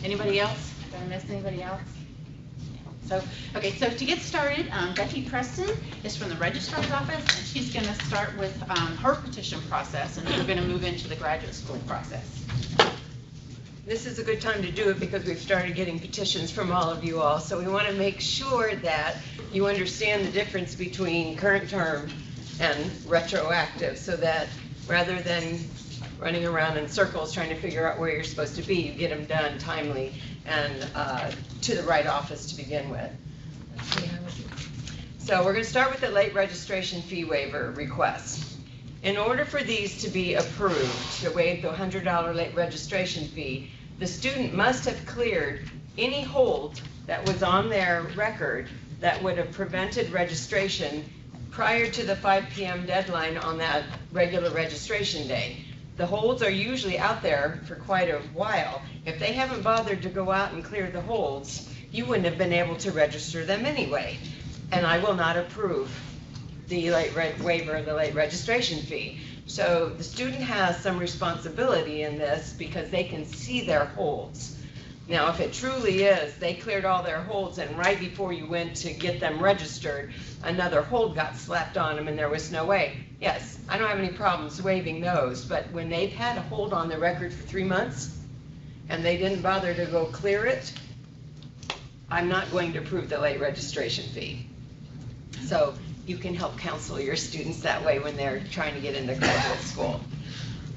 Anybody else? Did I miss anybody else? So, okay, so to get started, Becky Preston is from the Registrar's office, and she's going to start with her petition process, and then we're going to move into the graduate school process. This is a good time to do it because we've started getting petitions from all of you all. So we want to make sure that you understand the difference between current term and retroactive, so that rather than running around in circles trying to figure out where you're supposed to be, you get them done timely and to the right office to begin with. So we're going to start with the late registration fee waiver request. In order for these to be approved, to waive the $100 late registration fee, the student must have cleared any hold that was on their record that would have prevented registration prior to the 5 p.m. deadline on that regular registration day. The holds are usually out there for quite a while. If they haven't bothered to go out and clear the holds, you wouldn't have been able to register them anyway. And I will not approve the waiver of the late registration fee. So the student has some responsibility in this because they can see their holds. Now, if it truly is, they cleared all their holds and right before you went to get them registered, another hold got slapped on them and there was no way. Yes, I don't have any problems waiving those, but when they've had a hold on the record for 3 months and they didn't bother to go clear it, I'm not going to approve the late registration fee. So you can help counsel your students that way when they're trying to get into graduate school.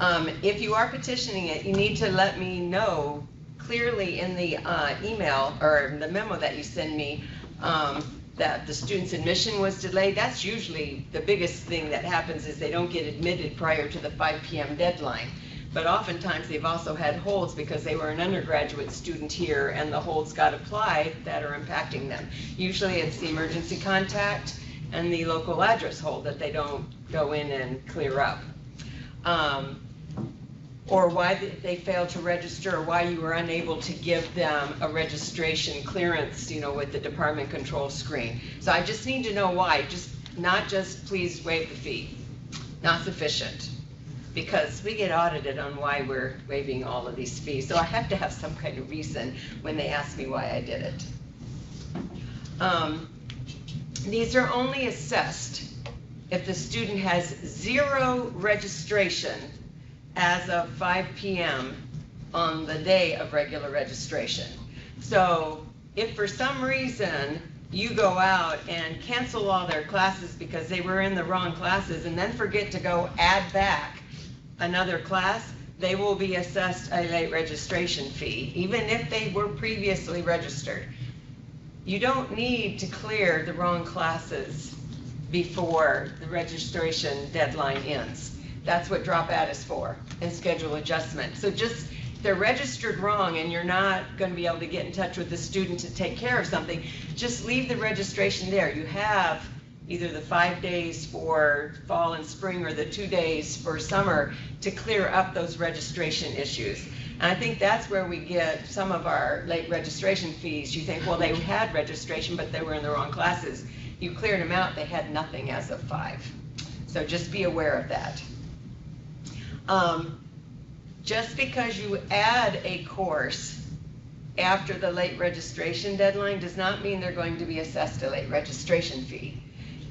If you are petitioning it, you need to let me know clearly in the email or the memo that you send me that the student's admission was delayed. That's usually the biggest thing that happens, is they don't get admitted prior to the 5 p.m. deadline. But oftentimes they've also had holds because they were an undergraduate student here and the holds got applied that are impacting them. Usually it's the emergency contact and the local address hold that they don't go in and clear up. Or why they failed to register, or why you were unable to give them a registration clearance, with the department control screen. So I just need to know why, not just please waive the fee, not sufficient. Because we get audited on why we're waiving all of these fees. So I have to have some kind of reason when they ask me why I did it. These are only assessed if the student has 0 registration as of 5 p.m. on the day of regular registration. So if for some reason you go out and cancel all their classes because they were in the wrong classes and then forget to go add back another class, they will be assessed a late registration fee, even if they were previously registered. You don't need to clear the wrong classes before the registration deadline ends. That's what drop out is for, and schedule adjustment. So just, if they're registered wrong and you're not going to be able to get in touch with the student to take care of something, just leave the registration there. You have either the 5 days for fall and spring or the 2 days for summer to clear up those registration issues. And I think that's where we get some of our late registration fees. You think, well, they had registration, but they were in the wrong classes. You cleared them out, they had nothing as of 5. So just be aware of that. Just because you add a course after the late registration deadline does not mean they're going to be assessed a late registration fee.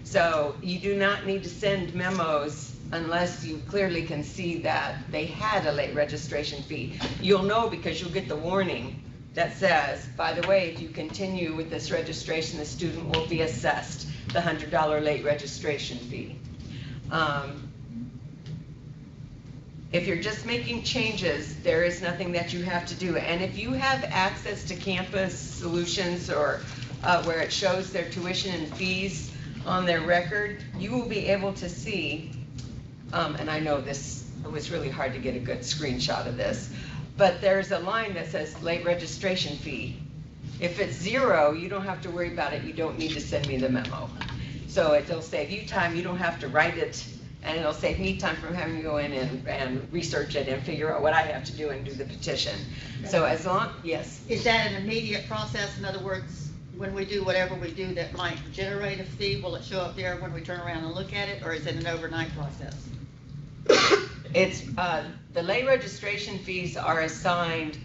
So you do not need to send memos unless you clearly can see that they had a late registration fee. You'll know because you'll get the warning that says, by the way, if you continue with this registration, the student will be assessed the $100 late registration fee. If you're just making changes, there is nothing that you have to do. And if you have access to Campus Solutions or where it shows their tuition and fees on their record, you will be able to see, and I know it was really hard to get a good screenshot of this, but there's a line that says late registration fee. If it's 0, you don't have to worry about it. You don't need to send me the memo. So it'll save you time. You don't have to write it, and it'll save me time from having to go in and research it and figure out what I have to do and do the petition. So as long, yes? Is that an immediate process? In other words, when we do whatever we do that might generate a fee, will it show up there when we turn around and look at it, or is it an overnight process? It's the late registration fees are assigned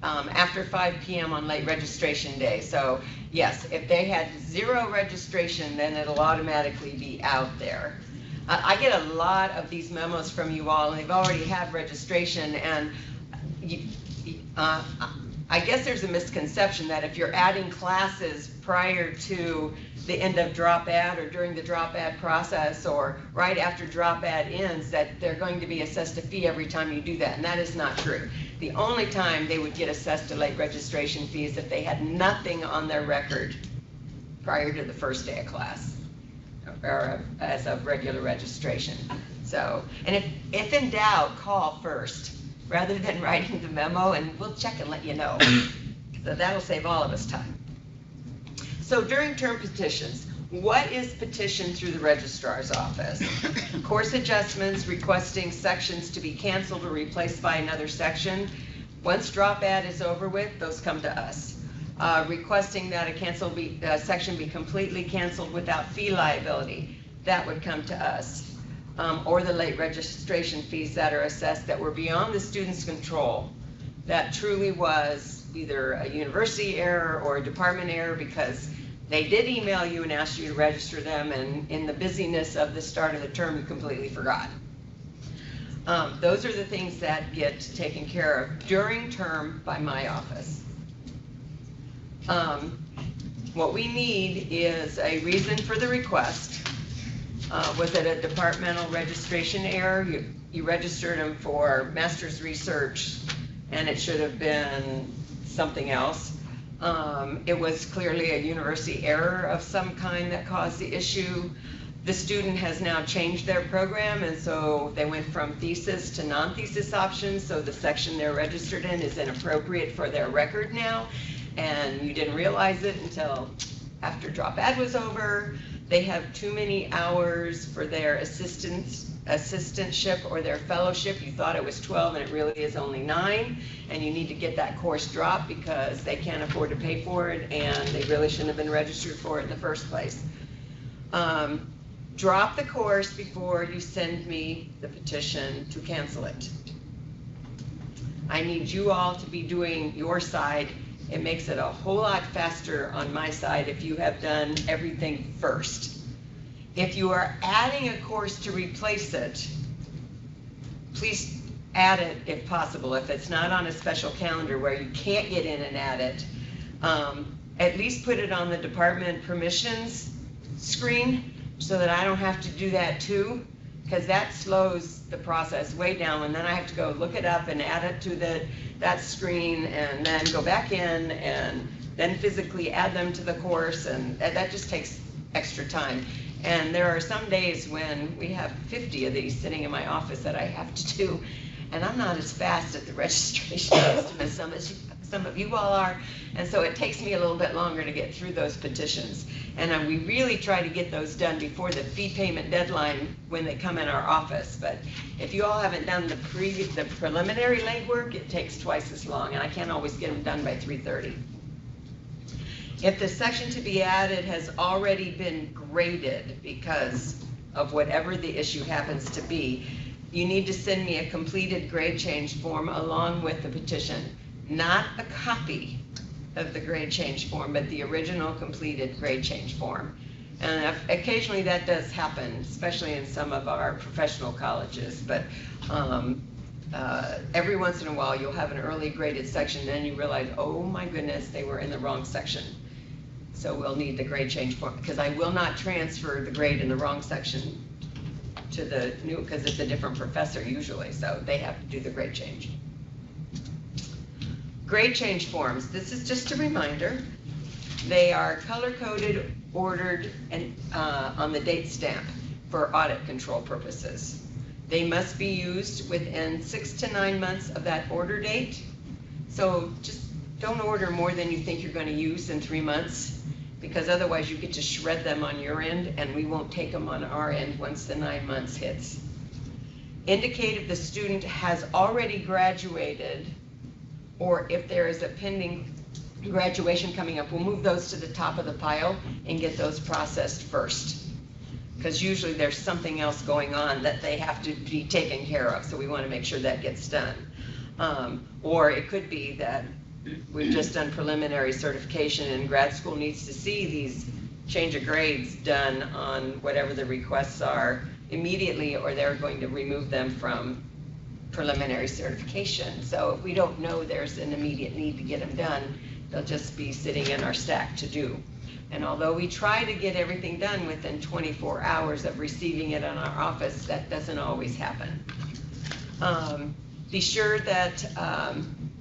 after 5 p.m. on late registration day. So yes, if they had 0 registration, then it'll automatically be out there. I get a lot of these memos from you all, and they've already have registration, and I guess there's a misconception that if you're adding classes prior to the end of drop ad or during the drop ad process or right after drop ad ends, that they're going to be assessed a fee every time you do that, and that is not true. The only time they would get assessed a late registration fee is if they had nothing on their record prior to the first day of class or as of regular registration. So, and if in doubt, call first rather than writing the memo, and we'll check and let you know. So that'll save all of us time. So during term petitions, what is petitioned through the registrar's office? Course adjustments, requesting sections to be canceled or replaced by another section. Once drop ad is over with, those come to us. Requesting that a section be completely canceled without fee liability, that would come to us. Or the late registration fees that are assessed that were beyond the student's control. That truly was either a university error or a department error because they did email you and ask you to register them, and in the busyness of the start of the term, you completely forgot. Those are the things that get taken care of during term by my office. What we need is a reason for the request. Was it a departmental registration error? You registered them for master's research and it should have been something else. It was clearly a university error of some kind that caused the issue. The student has now changed their program, and so they went from thesis to non-thesis options, so the section they're registered in is inappropriate for their record now, and you didn't realize it until after drop ad was over. They have too many hours for their assistantship or their fellowship. You thought it was 12 and it really is only 9, and you need to get that course dropped because they can't afford to pay for it and they really shouldn't have been registered for it in the first place. Drop the course before you send me the petition to cancel it. I need you all to be doing your side. It makes it a whole lot faster on my side if you have done everything first. If you are adding a course to replace it, please add it if possible. If it's not on a special calendar where you can't get in and add it, at least put it on the department permissions screen so that I don't have to do that too, because that slows the process way down, and then I have to go look it up and add it to that screen and then go back in and then physically add them to the course, and that just takes extra time. And there are some days when we have 50 of these sitting in my office that I have to do, and I'm not as fast at the registration system as some of you all are, and so it takes me a little bit longer to get through those petitions. And we really try to get those done before the fee payment deadline when they come in our office. But if you all haven't done the preliminary legwork, it takes twice as long, and I can't always get them done by 3:30. If the section to be added has already been graded because of whatever the issue happens to be, you need to send me a completed grade change form along with the petition. Not a copy of the grade change form, but the original completed grade change form. And occasionally that does happen, especially in some of our professional colleges, but every once in a while you'll have an early graded section and then you realize, oh my goodness, they were in the wrong section. So we'll need the grade change form, because I will not transfer the grade in the wrong section to the new, because it's a different professor usually, so they have to do the grade change. Grade change forms, this is just a reminder. They are color-coded, ordered, and on the date stamp for audit control purposes. They must be used within 6 to 9 months of that order date. So just don't order more than you think you're going to use in 3 months, because otherwise you get to shred them on your end and we won't take them on our end once the 9 months hits. Indicate if the student has already graduated or if there is a pending graduation coming up. We'll move those to the top of the pile and get those processed first, because usually there's something else going on that they have to be taken care of, so we want to make sure that gets done. Or it could be that we've just done preliminary certification, and grad school needs to see these change of grades done on whatever the requests are immediately, or they're going to remove them from preliminary certification. So if we don't know there's an immediate need to get them done, they'll just be sitting in our stack to do. And although we try to get everything done within 24 hours of receiving it in our office, that doesn't always happen. Be sure that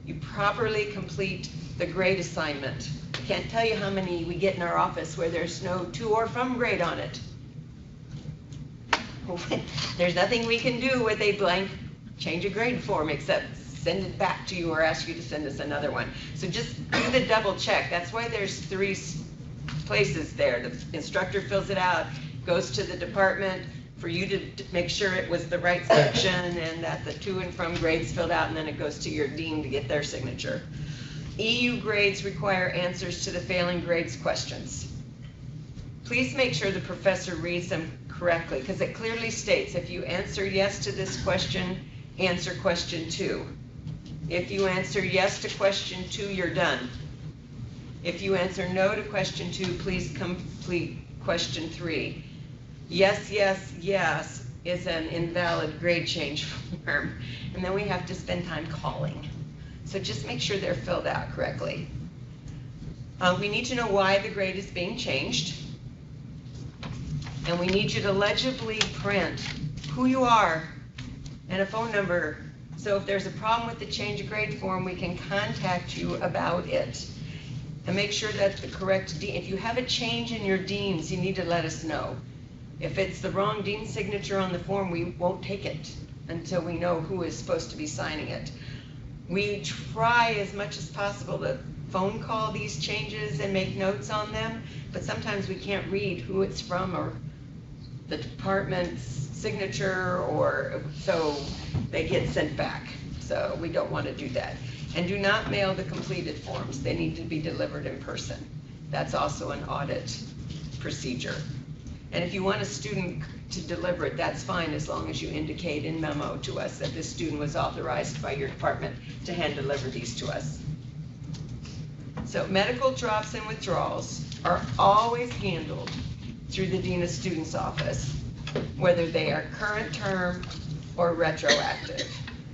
you properly complete the grade assignment. I can't tell you how many we get in our office where there's no to or from grade on it. There's nothing we can do with a blank change of grade form except send it back to you or ask you to send us another one. So just do the double check. That's why there's 3 places there. The instructor fills it out, goes to the department for you to make sure it was the right section and that the to and from grades filled out, and then it goes to your dean to get their signature. EU grades require answers to the failing grades questions. Please make sure the professor reads them correctly, because it clearly states if you answer yes to this question, answer question 2. If you answer yes to question 2, you're done. If you answer no to question 2, please complete question 3. Yes, yes, yes is an invalid grade change form, and then we have to spend time calling. So just make sure they're filled out correctly. We need to know why the grade is being changed, and we need you to legibly print who you are and a phone number. So if there's a problem with the change of grade form, we can contact you about it. And make sure that the correct dean, if you have a change in your deans, you need to let us know. If it's the wrong dean signature on the form, we won't take it until we know who is supposed to be signing it. We try as much as possible to phone call these changes and make notes on them, but sometimes we can't read who it's from or the department's signature, or so they get sent back. So we don't want to do that. And do not mail the completed forms. They need to be delivered in person. That's also an audit procedure. And if you want a student to deliver it, that's fine, as long as you indicate in memo to us that this student was authorized by your department to hand deliver these to us. So medical drops and withdrawals are always handled through the Dean of Students office, whether they are current term or retroactive.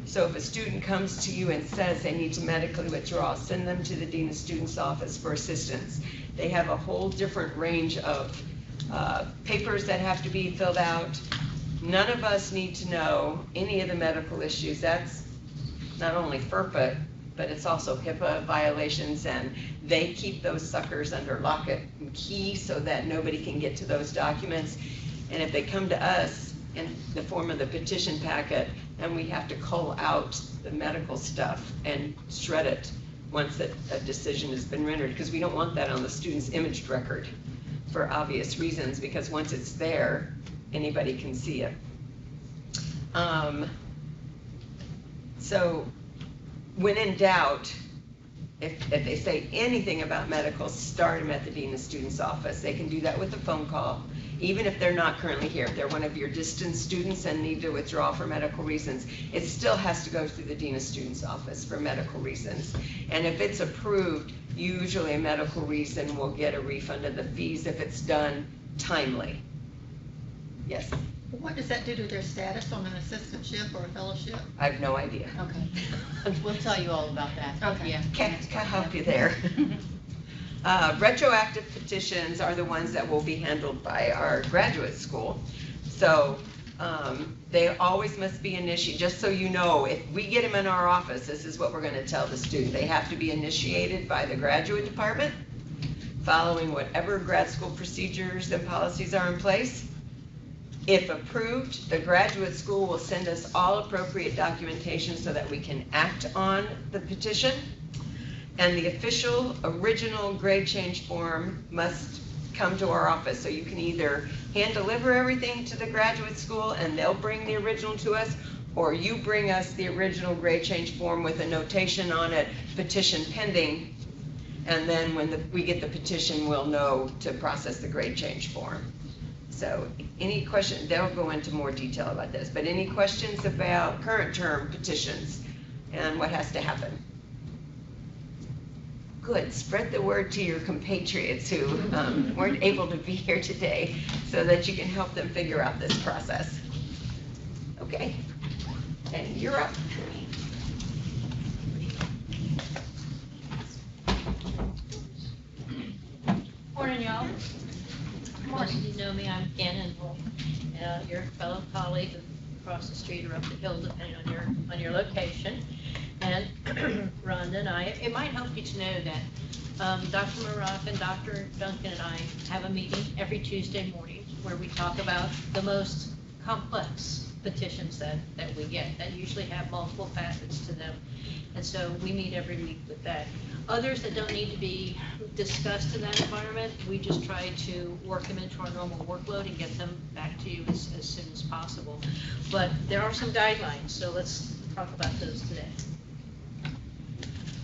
So if a student comes to you and says they need to medically withdraw, send them to the Dean of Students office for assistance. They have a whole different range of papers that have to be filled out. None of us need to know any of the medical issues. That's not only FERPA, but it's also HIPAA violations, and they keep those suckers under lock and key so that nobody can get to those documents. And if they come to us in the form of the petition packet, then we have to cull out the medical stuff and shred it once a decision has been rendered, because we don't want that on the student's imaged record for obvious reasons, because once it's there, anybody can see it. So when in doubt, if they say anything about medical, start them at the Dean of Students office. They can do that with a phone call, even if they're not currently here. If they're one of your distant students and need to withdraw for medical reasons, it still has to go through the Dean of Students office for medical reasons. And if it's approved, usually a medical reason will get a refund of the fees if it's done timely. Yes? What does that do to their status on an assistantship or a fellowship? I have no idea. Okay. We'll tell you all about that. Okay. Yeah. Can't help you there. Retroactive petitions are the ones that will be handled by our graduate school. So they always must be initiated. Just so you know, if we get them in our office, this is what we're going to tell the student. They have to be initiated by the graduate department, following whatever grad school procedures and policies are in place. If approved, the graduate school will send us all appropriate documentation so that we can act on the petition. And the official original grade change form must come to our office. So you can either hand deliver everything to the graduate school and they'll bring the original to us, or you bring us the original grade change form with a notation on it, petition pending. And then when we get the petition, we'll know to process the grade change form. So any question, they'll go into more detail about this, but any questions about current term petitions and what has to happen? Good, spread the word to your compatriots who weren't able to be here today so that you can help them figure out this process. Okay, and you're up. Morning, y'all. Most of you know me, I'm Gannon, your fellow colleague across the street or up the hill, depending on your location. And Rhonda and I, it might help you to know that Dr. Maroff and Dr. Duncan and I have a meeting every Tuesday morning where we talk about the most complex petitions that we get that usually have multiple facets to them. And so we meet every week with that. Others that don't need to be discussed in that environment, we just try to work them into our normal workload and get them back to you as soon as possible. But there are some guidelines, so let's talk about those today.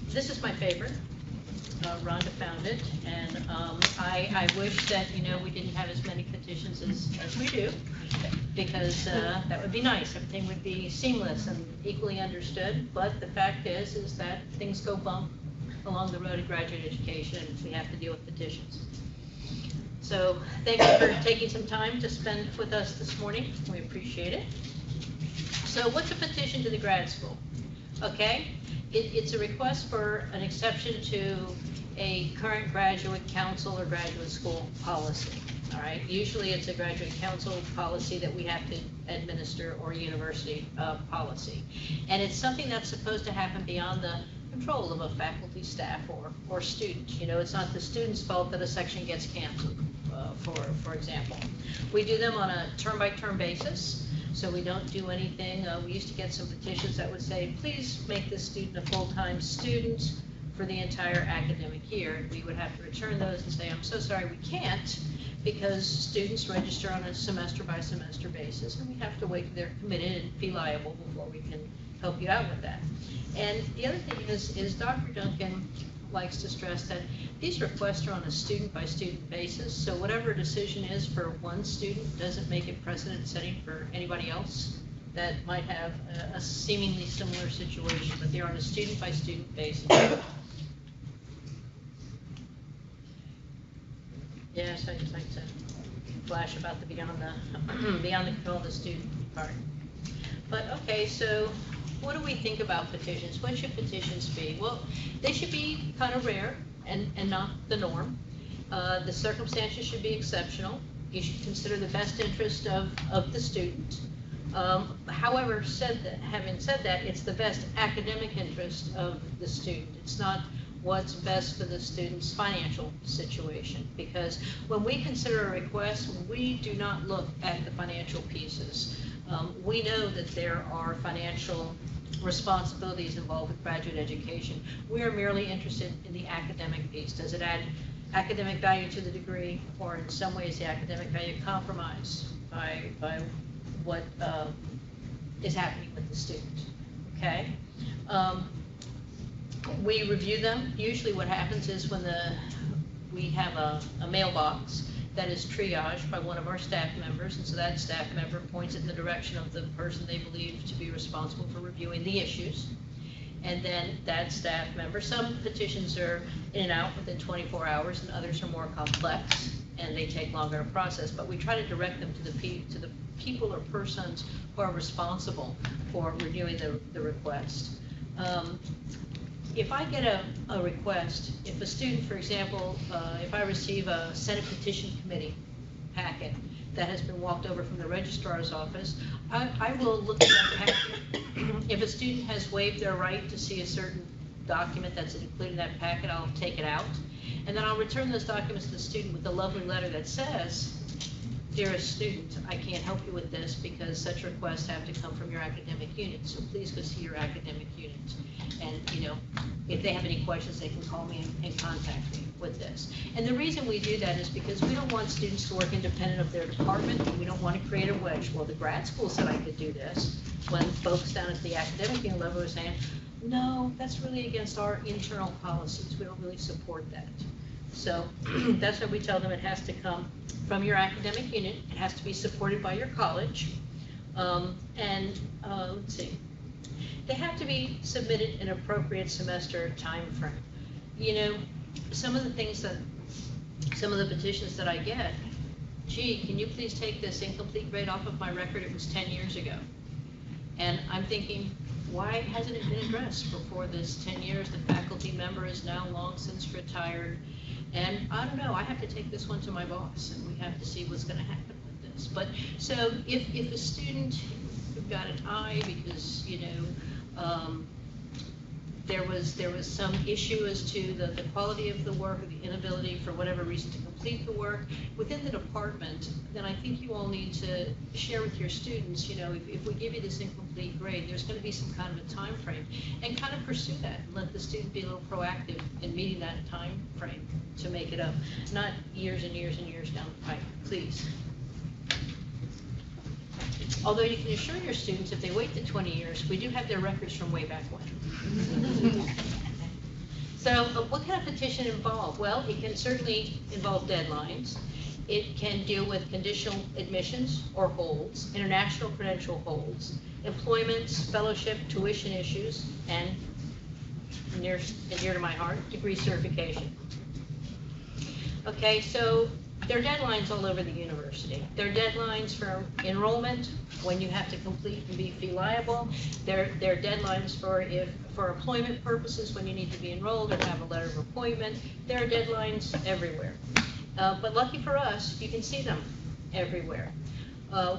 This is my favorite. Rhonda found it, and I wish that, we didn't have as many petitions as we do, because that would be nice. Everything would be seamless and equally understood, but the fact is that things go bump along the road of graduate education, and we have to deal with petitions. So thank you for taking some time to spend with us this morning. We appreciate it. So what's a petition to the grad school? Okay, it's a request for an exception to a current graduate council or graduate school policy. All right, usually it's a graduate council policy that we have to administer, or university policy. And it's something that's supposed to happen beyond the control of a faculty, staff, or student. It's not the student's fault that a section gets canceled, for example. We do them on a term-by-term basis, so we don't do anything. We used to get some petitions that would say, please make this student a full-time student for the entire academic year. We would have to return those and say, I'm so sorry, we can't, because students register on a semester-by-semester basis, and we have to wait till they're committed and be liable before we can help you out with that. And the other thing is Dr. Duncan likes to stress that these requests are on a student-by-student basis, so whatever a decision is for one student doesn't make it precedent-setting for anybody else that might have a seemingly similar situation, but they're on a student-by-student basis. Yes, I just like to flash about the beyond the control of the student part. But okay, so what do we think about petitions? What should petitions be? Well, they should be kind of rare and not the norm. The circumstances should be exceptional. You should consider the best interest of the student. However, having said that, it's the best academic interest of the student. It's not what's best for the student's financial situation, because when we consider a request, we do not look at the financial pieces. We know that there are financial responsibilities involved with graduate education. We are merely interested in the academic piece. Does it add academic value to the degree, or in some ways the academic value compromised by what is happening with the student? Okay. We review them. Usually what happens is when we have a mailbox that is triaged by one of our staff members, and so that staff member points it in the direction of the person they believe to be responsible for reviewing the issues. And then that staff member, some petitions are in and out within 24 hours, and others are more complex, and they take longer to process, but we try to direct them to the people or persons who are responsible for reviewing the request. If I get a request, if a student, for example, if I receive a Senate Petition Committee packet that has been walked over from the Registrar's office, I will look at that packet. If a student has waived their right to see a certain document that's included in that packet, I'll take it out. And then I'll return those documents to the student with a lovely letter that says, dearest student, I can't help you with this because such requests have to come from your academic unit, so please go see your academic unit. And, if they have any questions, they can call me and contact me with this. And the reason we do that is because we don't want students to work independent of their department, and we don't want to create a wedge. Well, the grad school said I could do this, when folks down at the academic unit level are saying, no, that's really against our internal policies. We don't really support that. So that's why we tell them it has to come from your academic unit. It has to be supported by your college. Let's see. They have to be submitted in appropriate semester time frame. you know, some of the things that, some of the petitions that I get, gee, can you please take this incomplete grade off of my record? It was 10 years ago. And I'm thinking, why hasn't it been addressed before this 10 years? The faculty member is now long since retired. And I don't know, I have to take this one to my boss, and we have to see what's gonna happen with this. But, so if a student who got an I because, you know, there was some issue as to the quality of the work or the inability for whatever reason to complete the work within the department, then I think you all need to share with your students, you know, if we give you this incomplete grade, there's going to be some kind of a time frame, and kind of pursue that and let the student be a little proactive in meeting that time frame to make it up, not years and years and years down the pipe, please. Although you can assure your students if they wait to 20 years, we do have their records from way back when. So what can a petition involve? Well, it can certainly involve deadlines. It can deal with conditional admissions or holds, international credential holds, employments, fellowship, tuition issues, and near to my heart, degree certification. Okay, so there are deadlines all over the university. There are deadlines for enrollment, when you have to complete and be fee liable. There are deadlines for employment purposes, when you need to be enrolled or have a letter of appointment. There are deadlines everywhere. But lucky for us, you can see them everywhere.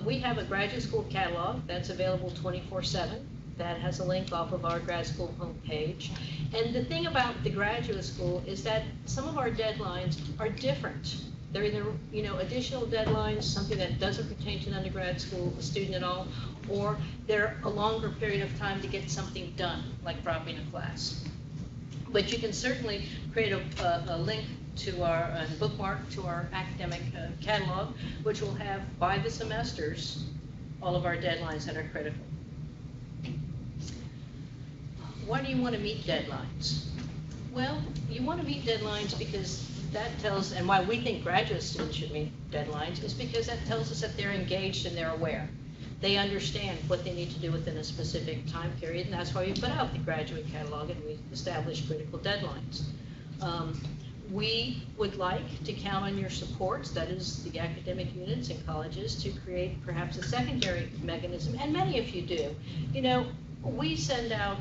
We have a graduate school catalog that's available 24/7. That has a link off of our grad school homepage. And the thing about the graduate school is that some of our deadlines are different. They're either, you know, additional deadlines, something that doesn't pertain to an undergrad school student at all, or they're a longer period of time to get something done, like dropping a class. But you can certainly create a link to our bookmark to our academic catalog, which will have, by the semesters, all of our deadlines that are critical. Why do you want to meet deadlines? Well, you want to meet deadlines because that tells, and why we think graduate students should meet deadlines, is because that tells us that they're engaged and they're aware. They understand what they need to do within a specific time period, and that's why we put out the graduate catalog and we establish critical deadlines. We would like to count on your support, that is the academic units in colleges, to create perhaps a secondary mechanism, and many of you do. You know, we send out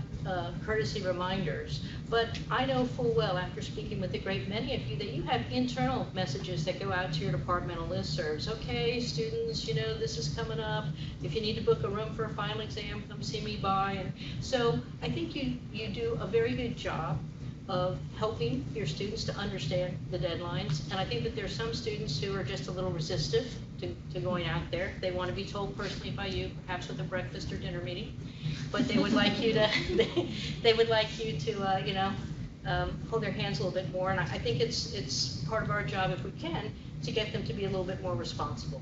courtesy reminders, but I know full well after speaking with a great many of you that you have internal messages that go out to your departmental listservs. Okay, students, you know, this is coming up. If you need to book a room for a final exam, come see me by. And so I think you do a very good job of helping your students to understand the deadlines. And I think that there are some students who are just a little resistive to going out there. They want to be told personally by you, perhaps with a breakfast or dinner meeting, but they would like you to, they would like you to, you know, hold their hands a little bit more. And I think it's part of our job, if we can, to get them to be a little bit more responsible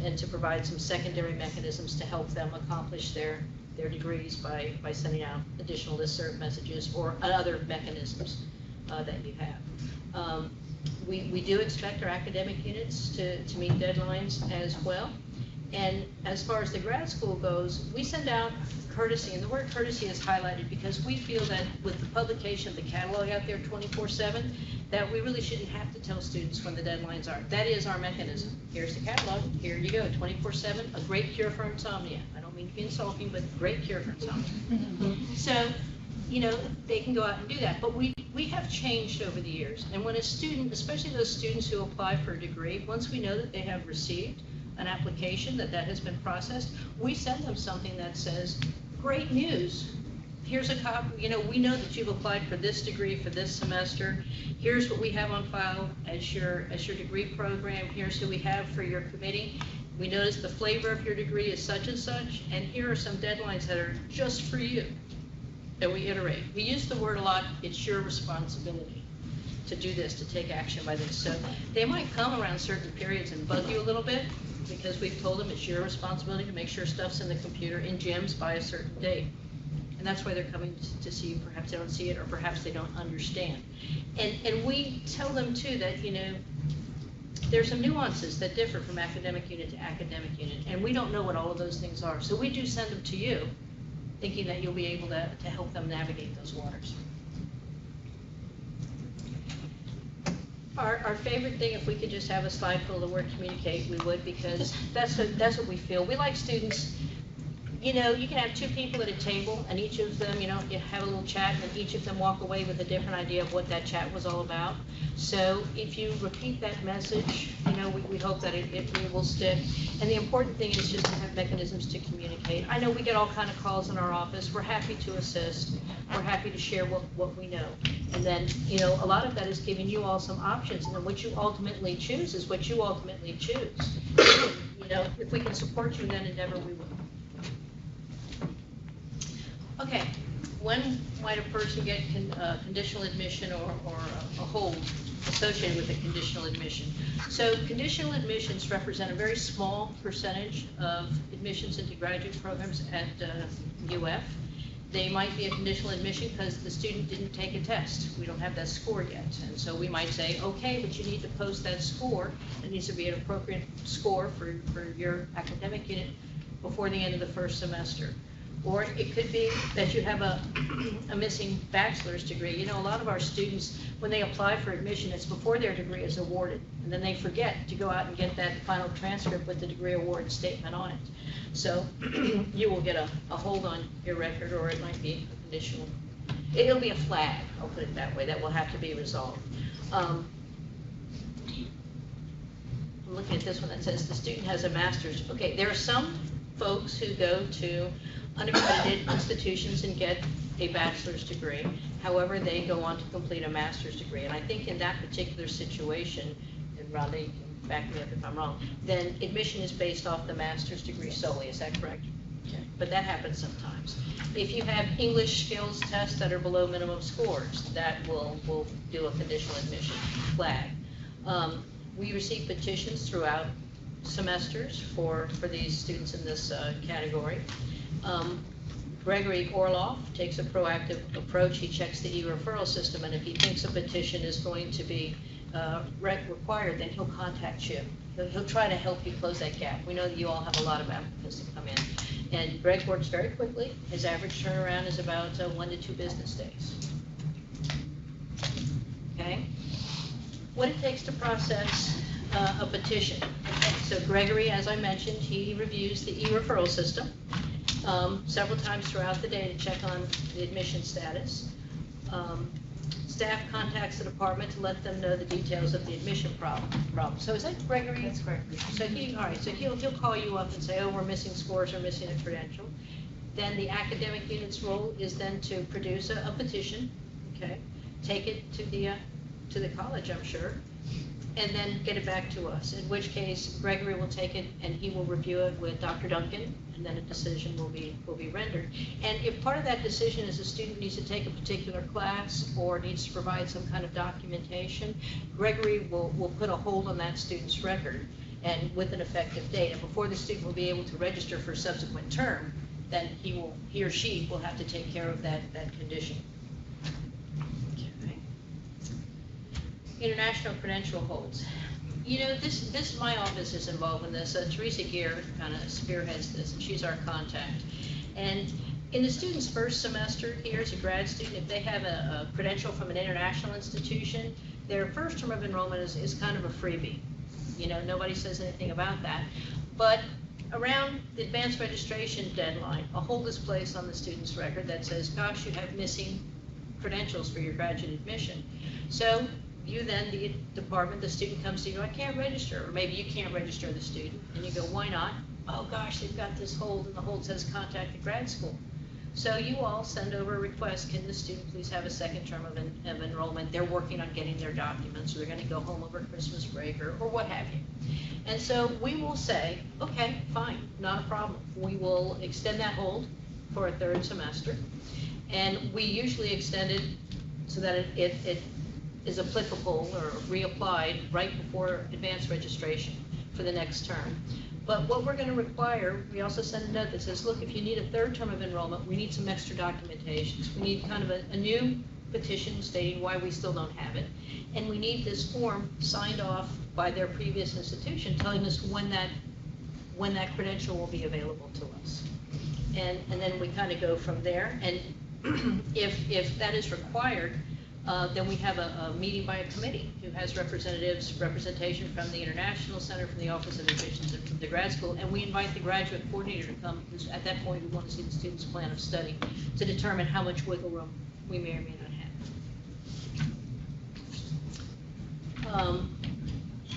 and to provide some secondary mechanisms to help them accomplish their degrees by sending out additional listserv messages or other mechanisms that you have. We do expect our academic units to meet deadlines as well. And as far as the grad school goes, we send out courtesy, and the word courtesy is highlighted because we feel that with the publication of the catalog out there 24/7, that we really shouldn't have to tell students when the deadlines are. That is our mechanism. Here's the catalog, here you go, 24/7, a great cure for insomnia. I don't mean to be insulting, but great cure for insomnia. So, you know, they can go out and do that. But we have changed over the years. And when a student, especially those students who apply for a degree, once we know that they have received an application, that has been processed, we send them something that says, great news. Here's a copy, you know, we know that you've applied for this degree for this semester. Here's what we have on file as your degree program. Here's who we have for your committee. We notice the flavor of your degree is such and such, and here are some deadlines that are just for you. And we iterate. We use the word a lot, it's your responsibility to do this, to take action by this. So they might come around certain periods and bug you a little bit, because we've told them it's your responsibility to make sure stuff's in the computer in gyms by a certain date. And that's why they're coming to see you. Perhaps they don't see it, or perhaps they don't understand. And we tell them too that, you know, there's some nuances that differ from academic unit to academic unit, and we don't know what all of those things are. So we do send them to you, thinking that you'll be able to help them navigate those waters. Our favorite thing, if we could just have a slide full of the word communicate, we would, because that's what we feel. We like students, you know, you can have two people at a table, and each of them, you know, you have a little chat, and each of them walk away with a different idea of what that chat was all about. So if you repeat that message, you know, we hope that it will stick. And the important thing is just to have mechanisms to communicate. I know we get all kind of calls in our office. We're happy to assist. We're happy to share what we know. And then, you know, a lot of that is giving you all some options, and then what you ultimately choose is what you ultimately choose. You know, if we can support you in that endeavor, we will. Okay, when might a person get conditional admission or a hold associated with a conditional admission? So conditional admissions represent a very small percentage of admissions into graduate programs at UF. They might be a conditional admission because the student didn't take a test. We don't have that score yet. And so we might say, okay, but you need to post that score. It needs to be an appropriate score for your academic unit before the end of the first semester. Or it could be that you have a missing bachelor's degree. You know, a lot of our students, when they apply for admission, it's before their degree is awarded. And then they forget to go out and get that final transcript with the degree award statement on it. So you will get a hold on your record, or it might be a conditional. It'll be a flag, I'll put it that way, that will have to be resolved. I'm looking at this one that says the student has a master's. Okay, there are some folks who go to unaccredited institutions and get a bachelor's degree. However, they go on to complete a master's degree. And I think in that particular situation, and Rhonda, you can back me up if I'm wrong, then admission is based off the master's degree solely. Is that correct? Okay. But that happens sometimes. If you have English skills tests that are below minimum scores, that will do a conditional admission flag. We receive petitions throughout semesters for these students in this category. Gregory Orloff takes a proactive approach. He checks the e-referral system, and if he thinks a petition is going to be required, then he'll contact you. He'll try to help you close that gap. We know that you all have a lot of applicants to come in. And Greg works very quickly. His average turnaround is about 1 to 2 business days. Okay? What it takes to process a petition. Okay, so Gregory, as I mentioned, he reviews the e-referral system several times throughout the day to check on the admission status. Staff contacts the department to let them know the details of the admission problem. So is that Gregory? That's Gregory. So he'll call you up and say, oh, we're missing scores or missing a credential. Then the academic unit's role is then to produce a petition, okay, take it to the college, I'm sure, and then get it back to us, in which case Gregory will take it and he will review it with Dr. Duncan, and then a decision will be rendered. And if part of that decision is a student needs to take a particular class or needs to provide some kind of documentation, Gregory will put a hold on that student's record and with an effective date. And before the student will be able to register for a subsequent term, then he or she will have to take care of that condition. International credential holds. You know, my office is involved in this. Teresa Gear kind of spearheads this, and she's our contact. And in the student's first semester here as a grad student, if they have a credential from an international institution, their first term of enrollment is kind of a freebie. You know, nobody says anything about that. But around the advanced registration deadline, a hold is placed on the student's record that says, gosh, you have missing credentials for your graduate admission. So you then, the department, the student comes to you, I can't register, or maybe you can't register the student, and you go, why not? Oh gosh, they've got this hold, and the hold says contact the grad school. So you all send over a request, can the student please have a second term of enrollment? They're working on getting their documents, or they're gonna go home over Christmas break, or what have you. And so we will say, okay, fine, not a problem. We will extend that hold for a third semester, and we usually extend it so that it is applicable or reapplied right before advanced registration for the next term. But what we're going to require, we also send a note that says, look, if you need a third term of enrollment, we need some extra documentation. We need kind of a new petition stating why we still don't have it. And we need this form signed off by their previous institution telling us when that credential will be available to us. And then we kind of go from there. And if that is required, Then we have a meeting by a committee who has representation from the International Center, from the Office of Admissions, and from the grad school, and we invite the graduate coordinator to come, because at that point we want to see the student's plan of study to determine how much wiggle room we may or may not have.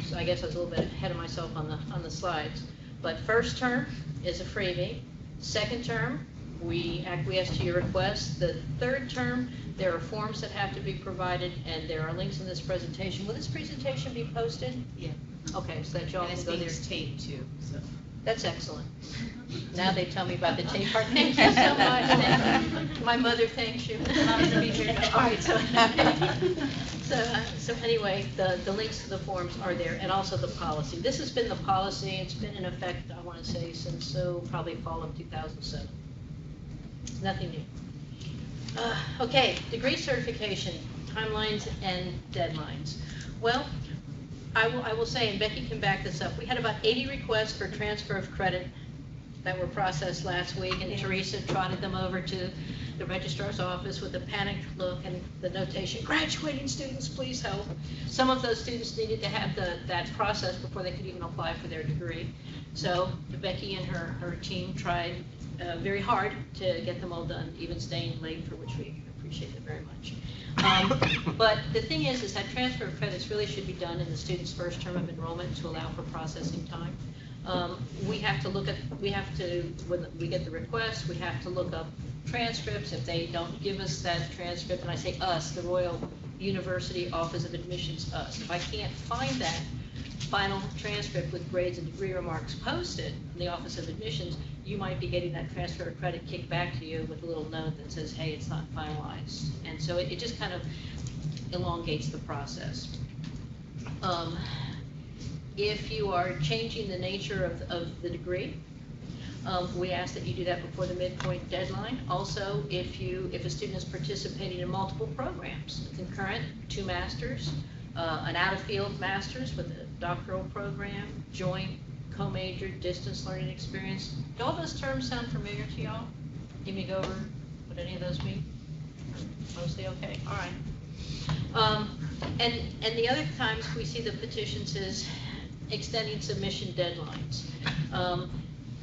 So I guess I was a little bit ahead of myself on the slides, but first term is a freebie. Second term, we acquiesce to your request. The third term, there are forms that have to be provided, and there are links in this presentation. Will this presentation be posted? Yeah. Okay, so that y'all And can it's go being there. taped too, so. That's excellent. Now they tell me about the tape part. Thank you so much. Thank you. My mother thanks you. I'm gonna be here. All right, so anyway, the links to the forms are there, and also the policy. This has been the policy. It's been in effect, I want to say, since probably fall of 2007. Nothing new. Okay, degree certification, timelines and deadlines. Well, I will say, and Becky can back this up, we had about 80 requests for transfer of credit that were processed last week, and Teresa trotted them over to the registrar's office with a panicked look and the notation, graduating students, please help. Some of those students needed to have that process before they could even apply for their degree. So Becky and her team tried very hard to get them all done, even staying late, for which we appreciate it very much. But the thing is that transfer of credits really should be done in the student's first term of enrollment to allow for processing time. We have to when we get the request, we have to look up transcripts. If they don't give us that transcript, and I say us, the Royal University Office of Admissions, us. If I can't find that final transcript with grades and degree remarks posted in the Office of Admissions, you might be getting that transfer of credit kicked back to you with a little note that says, hey, it's not finalized. And so it just kind of elongates the process. If you are changing the nature of the degree, we ask that you do that before the midpoint deadline. Also, if a student is participating in multiple programs, concurrent, 2 masters, an out-of-field master's with a doctoral program, joint, co-major, distance learning experience. Do all those terms sound familiar to y'all? Give me go over what any of those mean. Mostly okay, all right. And the other times we see the petitions is extending submission deadlines.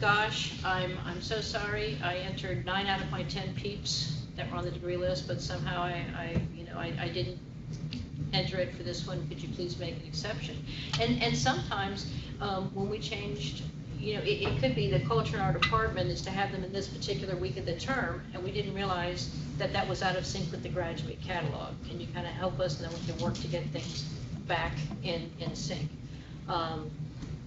Gosh, I'm so sorry. I entered 9 out of my 10 peeps that were on the degree list, but somehow I didn't enter it for this one. Could you please make an exception? And sometimes when we changed, it could be the culture in our department is to have them in this particular week of the term, and we didn't realize that was out of sync with the graduate catalog. Can you kind of help us, and then we can work to get things back in sync.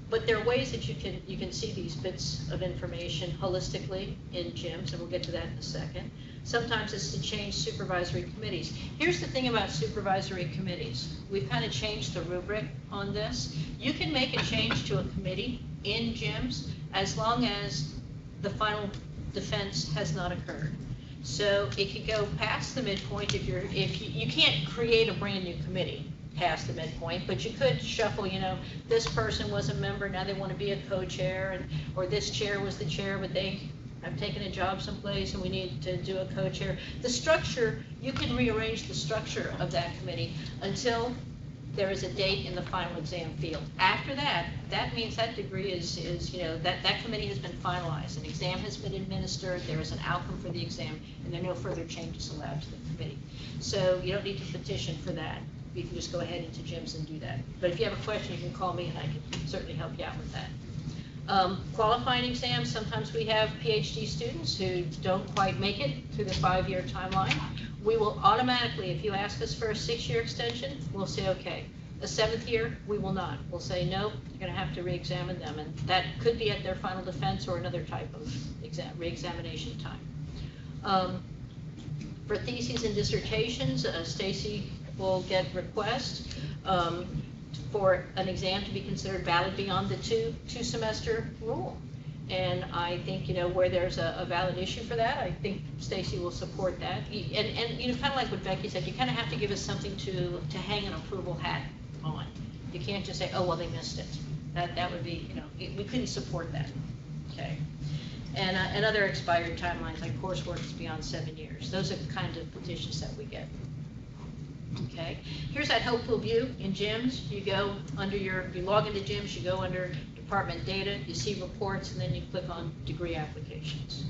But there are ways that you can see these bits of information holistically in GIMS, and we'll get to that in a second. Sometimes it's to change supervisory committees. Here's the thing about supervisory committees. We've kind of changed the rubric on this. You can make a change to a committee in GIMS as long as the final defense has not occurred. So it could go past the midpoint if you can't create a brand new committee past the midpoint, but you could shuffle, this person was a member, now they want to be a co-chair, or this chair was the chair, but they have taken a job someplace and we need to do a co-chair. The structure, you can rearrange the structure of that committee until there is a date in the final exam field. After that, that means that degree is that committee has been finalized, an exam has been administered, there is an outcome for the exam, and there are no further changes allowed to the committee. So you don't need to petition for that. You can just go ahead into GIMS and do that. But if you have a question, you can call me and I can certainly help you out with that. Qualifying exams, sometimes we have PhD students who don't quite make it through the 5-year timeline. We will automatically, if you ask us for a 6-year extension, we'll say okay. A 7th year, we will not. We'll say no, you're going to have to re-examine them, and that could be at their final defense or another type of re-examination time. For theses and dissertations, Stacy will get requests for an exam to be considered valid beyond the two semester rule. And I think, where there's a valid issue for that, I think Stacy will support that. And kind of like what Becky said, you kind of have to give us something to hang an approval hat on. You can't just say, oh, well, they missed it. That would be, we couldn't support that, okay? And other expired timelines, like coursework is beyond 7 years. Those are the kind of petitions that we get. Okay, here's that helpful view in gyms. You go under you log into gyms, you go under department data, you see reports, and then you click on degree applications.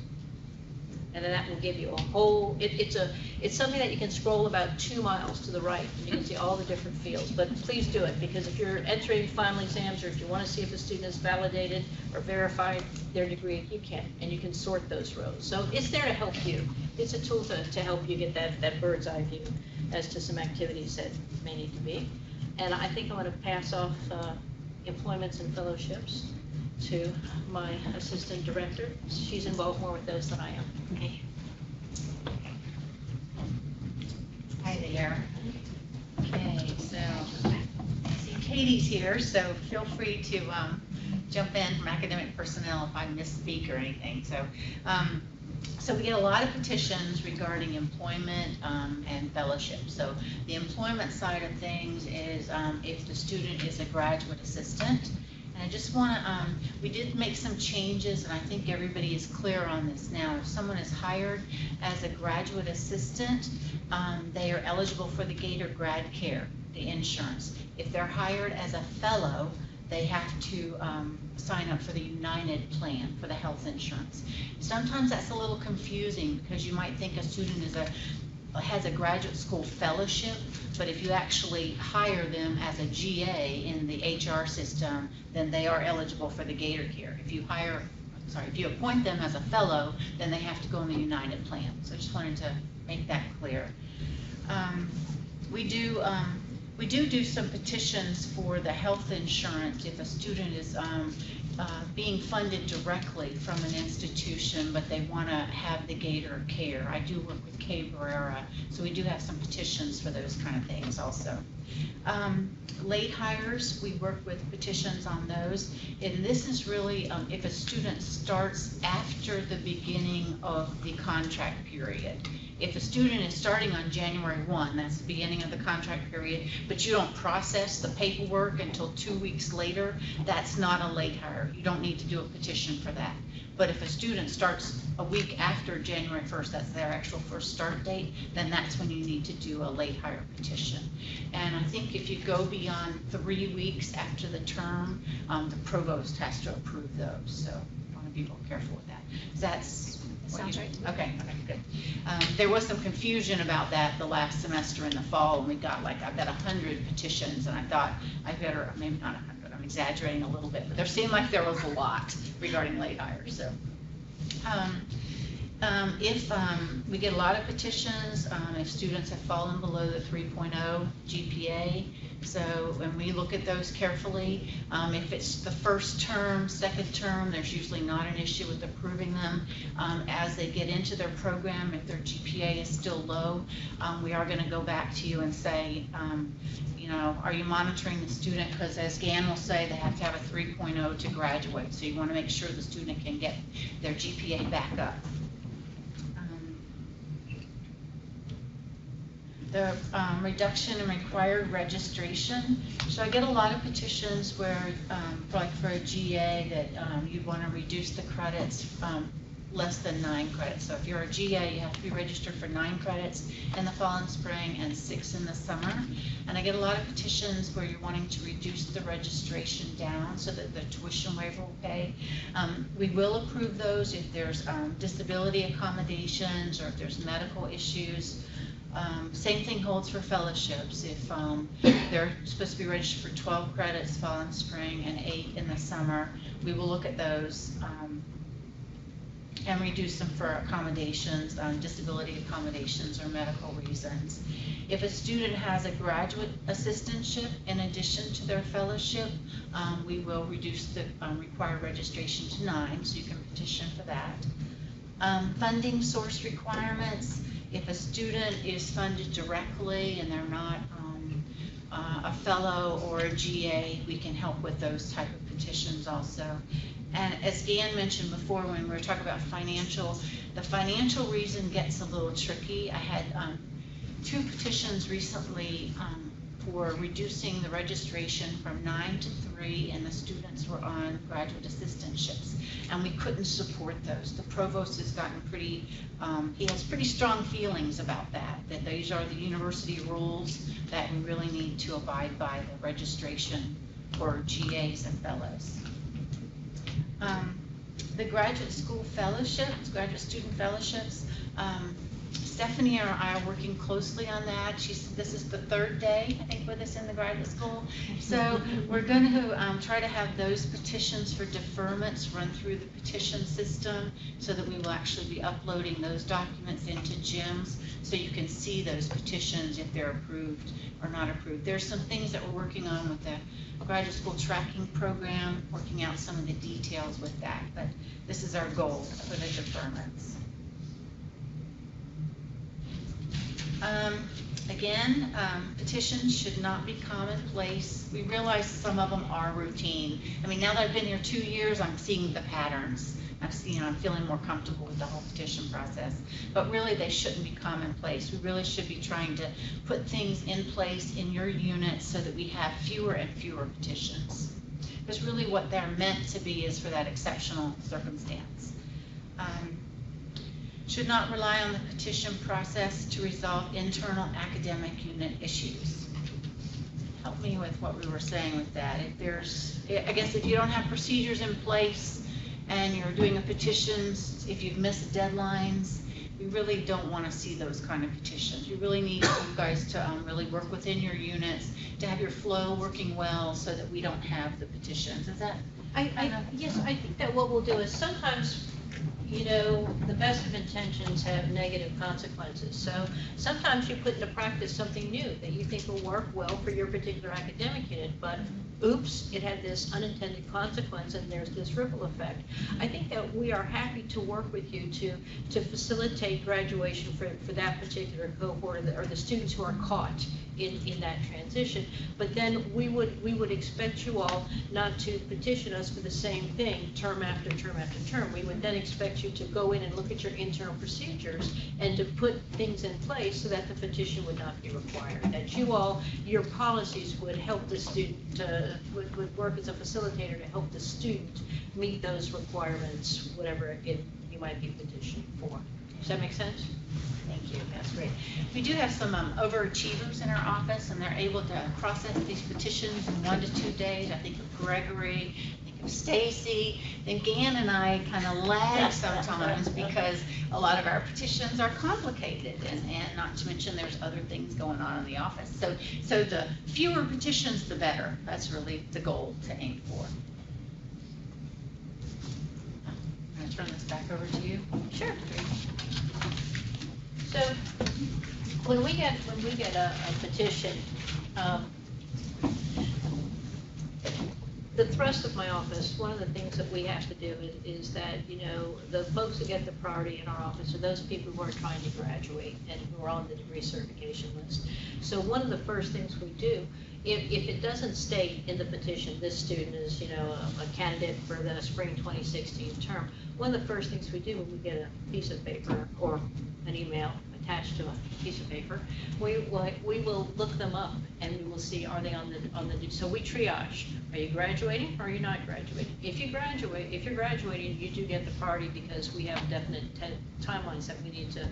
And then that will give you a whole, it's something that you can scroll about 2 miles to the right, and you can see all the different fields. But please do it, because if you're entering final exams, or if you want to see if a student has validated or verified their degree, you can, and you can sort those rows. So it's there to help you. It's a tool to help you get that bird's eye view as to some activities that may need to be. And I think I'm going to pass off employments and fellowships to my assistant director. She's involved more with those than I am. Okay. Hi there. Okay, so I see Katie's here, so feel free to jump in from academic personnel if I misspeak or anything. So we get a lot of petitions regarding employment and fellowship. So the employment side of things is if the student is a graduate assistant. And I just want to, we did make some changes, and I think everybody is clear on this now. If someone is hired as a graduate assistant, they are eligible for the GATE or Grad Care, the insurance. If they're hired as a fellow, they have to sign up for the United plan for the health insurance. Sometimes that's a little confusing, because you might think a student has a graduate school fellowship, but if you actually hire them as a GA in the HR system, then they are eligible for the GATE Care. If you appoint them as a fellow, then they have to go in the United plan. So I just wanted to make that clear. We do some petitions for the health insurance if a student is being funded directly from an institution, but they want to have the GATE or Care. I do work with Cabrera, so we do have some petitions for those kind of things also. Late hires, we work with petitions on those, and this is really if a student starts after the beginning of the contract period. If a student is starting on January 1, that's the beginning of the contract period, but you don't process the paperwork until 2 weeks later, that's not a late hire. You don't need to do a petition for that. But if a student starts a week after January 1st, that's their actual first start date, then that's when you need to do a late hire petition. And I think if you go beyond 3 weeks after the term, the provost has to approve those. So I want to be real careful with that. That's Sounds right. Okay, good. There was some confusion about that the last semester in the fall, and we got I've got 100 petitions, and I thought I better, maybe not 100, I'm exaggerating a little bit, but there seemed like there was a lot regarding late hires. So if we get a lot of petitions, if students have fallen below the 3.0 GPA, so when we look at those carefully, if it's the first term, second term, there's usually not an issue with approving them. As they get into their program, if their GPA is still low, we are going to go back to you and say, are you monitoring the student? Because as Gan will say, they have to have a 3.0 to graduate, so you want to make sure the student can get their GPA back up. The reduction in required registration. So I get a lot of petitions where, like for a GA, that you want to reduce the credits less than 9 credits. So if you're a GA, you have to be registered for 9 credits in the fall and spring and 6 in the summer. And I get a lot of petitions where you're wanting to reduce the registration down so that the tuition waiver will pay. We will approve those if there's disability accommodations or if there's medical issues. Same thing holds for fellowships. If they're supposed to be registered for 12 credits fall and spring and 8 in the summer, we will look at those and reduce them for accommodations, disability accommodations or medical reasons. If a student has a graduate assistantship in addition to their fellowship, we will reduce the required registration to 9, so you can petition for that. Funding source requirements. If a student is funded directly and they're not a fellow or a GA, we can help with those type of petitions also. And as Dan mentioned before when we were talking about the financial reason gets a little tricky. I had 2 petitions recently for reducing the registration from 9 to 3, and the students were on graduate assistantships. And we couldn't support those. The provost has gotten pretty, he has pretty strong feelings about that these are the university rules that we really need to abide by the registration for GAs and fellows. The graduate school fellowships, graduate student fellowships, Stephanie and I are working closely on that. This is the 3rd day, I think, with us in the graduate school. So we're going to try to have those petitions for deferments run through the petition system so that we will actually be uploading those documents into GIMS so you can see those petitions if they're approved or not approved. There's some things that we're working on with the graduate school tracking program, working out some of the details with that, but this is our goal for the deferments. Again, petitions should not be commonplace. We realize some of them are routine. I mean, now that I've been here 2 years, I'm seeing the patterns. I'm feeling more comfortable with the whole petition process. But really, they shouldn't be commonplace. We really should be trying to put things in place in your unit so that we have fewer and fewer petitions. Because really what they're meant to be is for that exceptional circumstance. Should not rely on the petition process to resolve internal academic unit issues. Help me with what we were saying with that. I guess if you don't have procedures in place and you're doing a petitions, if you've missed deadlines, we really don't want to see those kind of petitions. You really need you guys to really work within your units, to have your flow working well so that we don't have the petitions. Is that? Yes, I think that what we'll do is sometimes, you know, the best of intentions have negative consequences. So sometimes you put into practice something new that you think will work well for your particular academic unit, but oops, it had this unintended consequence and there's this ripple effect. I think that we are happy to work with you to facilitate graduation for that particular cohort or the students who are caught in that transition. But then we would expect you all not to petition us for the same thing term after term after term. We would then expect you to go in and look at your internal procedures and to put things in place so that the petition would not be required. That your policies would help the student, would work as a facilitator to help the student meet those requirements, whatever you might be petitioning for. Does that make sense? Thank you, that's great. We do have some overachievers in our office, and they're able to process these petitions in 1 to 2 days. I think of Gregory, I think of Stacy. Then Gann and I kind of lag sometimes because a lot of our petitions are complicated, and not to mention there's other things going on in the office. So the fewer petitions, the better. That's really the goal to aim for. I'm going to turn this back over to you. Sure. So when we get a petition, the thrust of my office, one of the things that we have to do is that, you know, the folks that get the priority in our office are those people who are trying to graduate and who are on the degree certification list. So one of the first things we do, if it doesn't state in the petition, this student is, you know, a candidate for the spring 2016 term, one of the first things we do when we get a piece of paper or an email attached to a piece of paper, we will look them up and we will see, are they on the, so we triage. Are you graduating or are you not graduating? If you're graduating, you do get the priority because we have definite timelines that we need to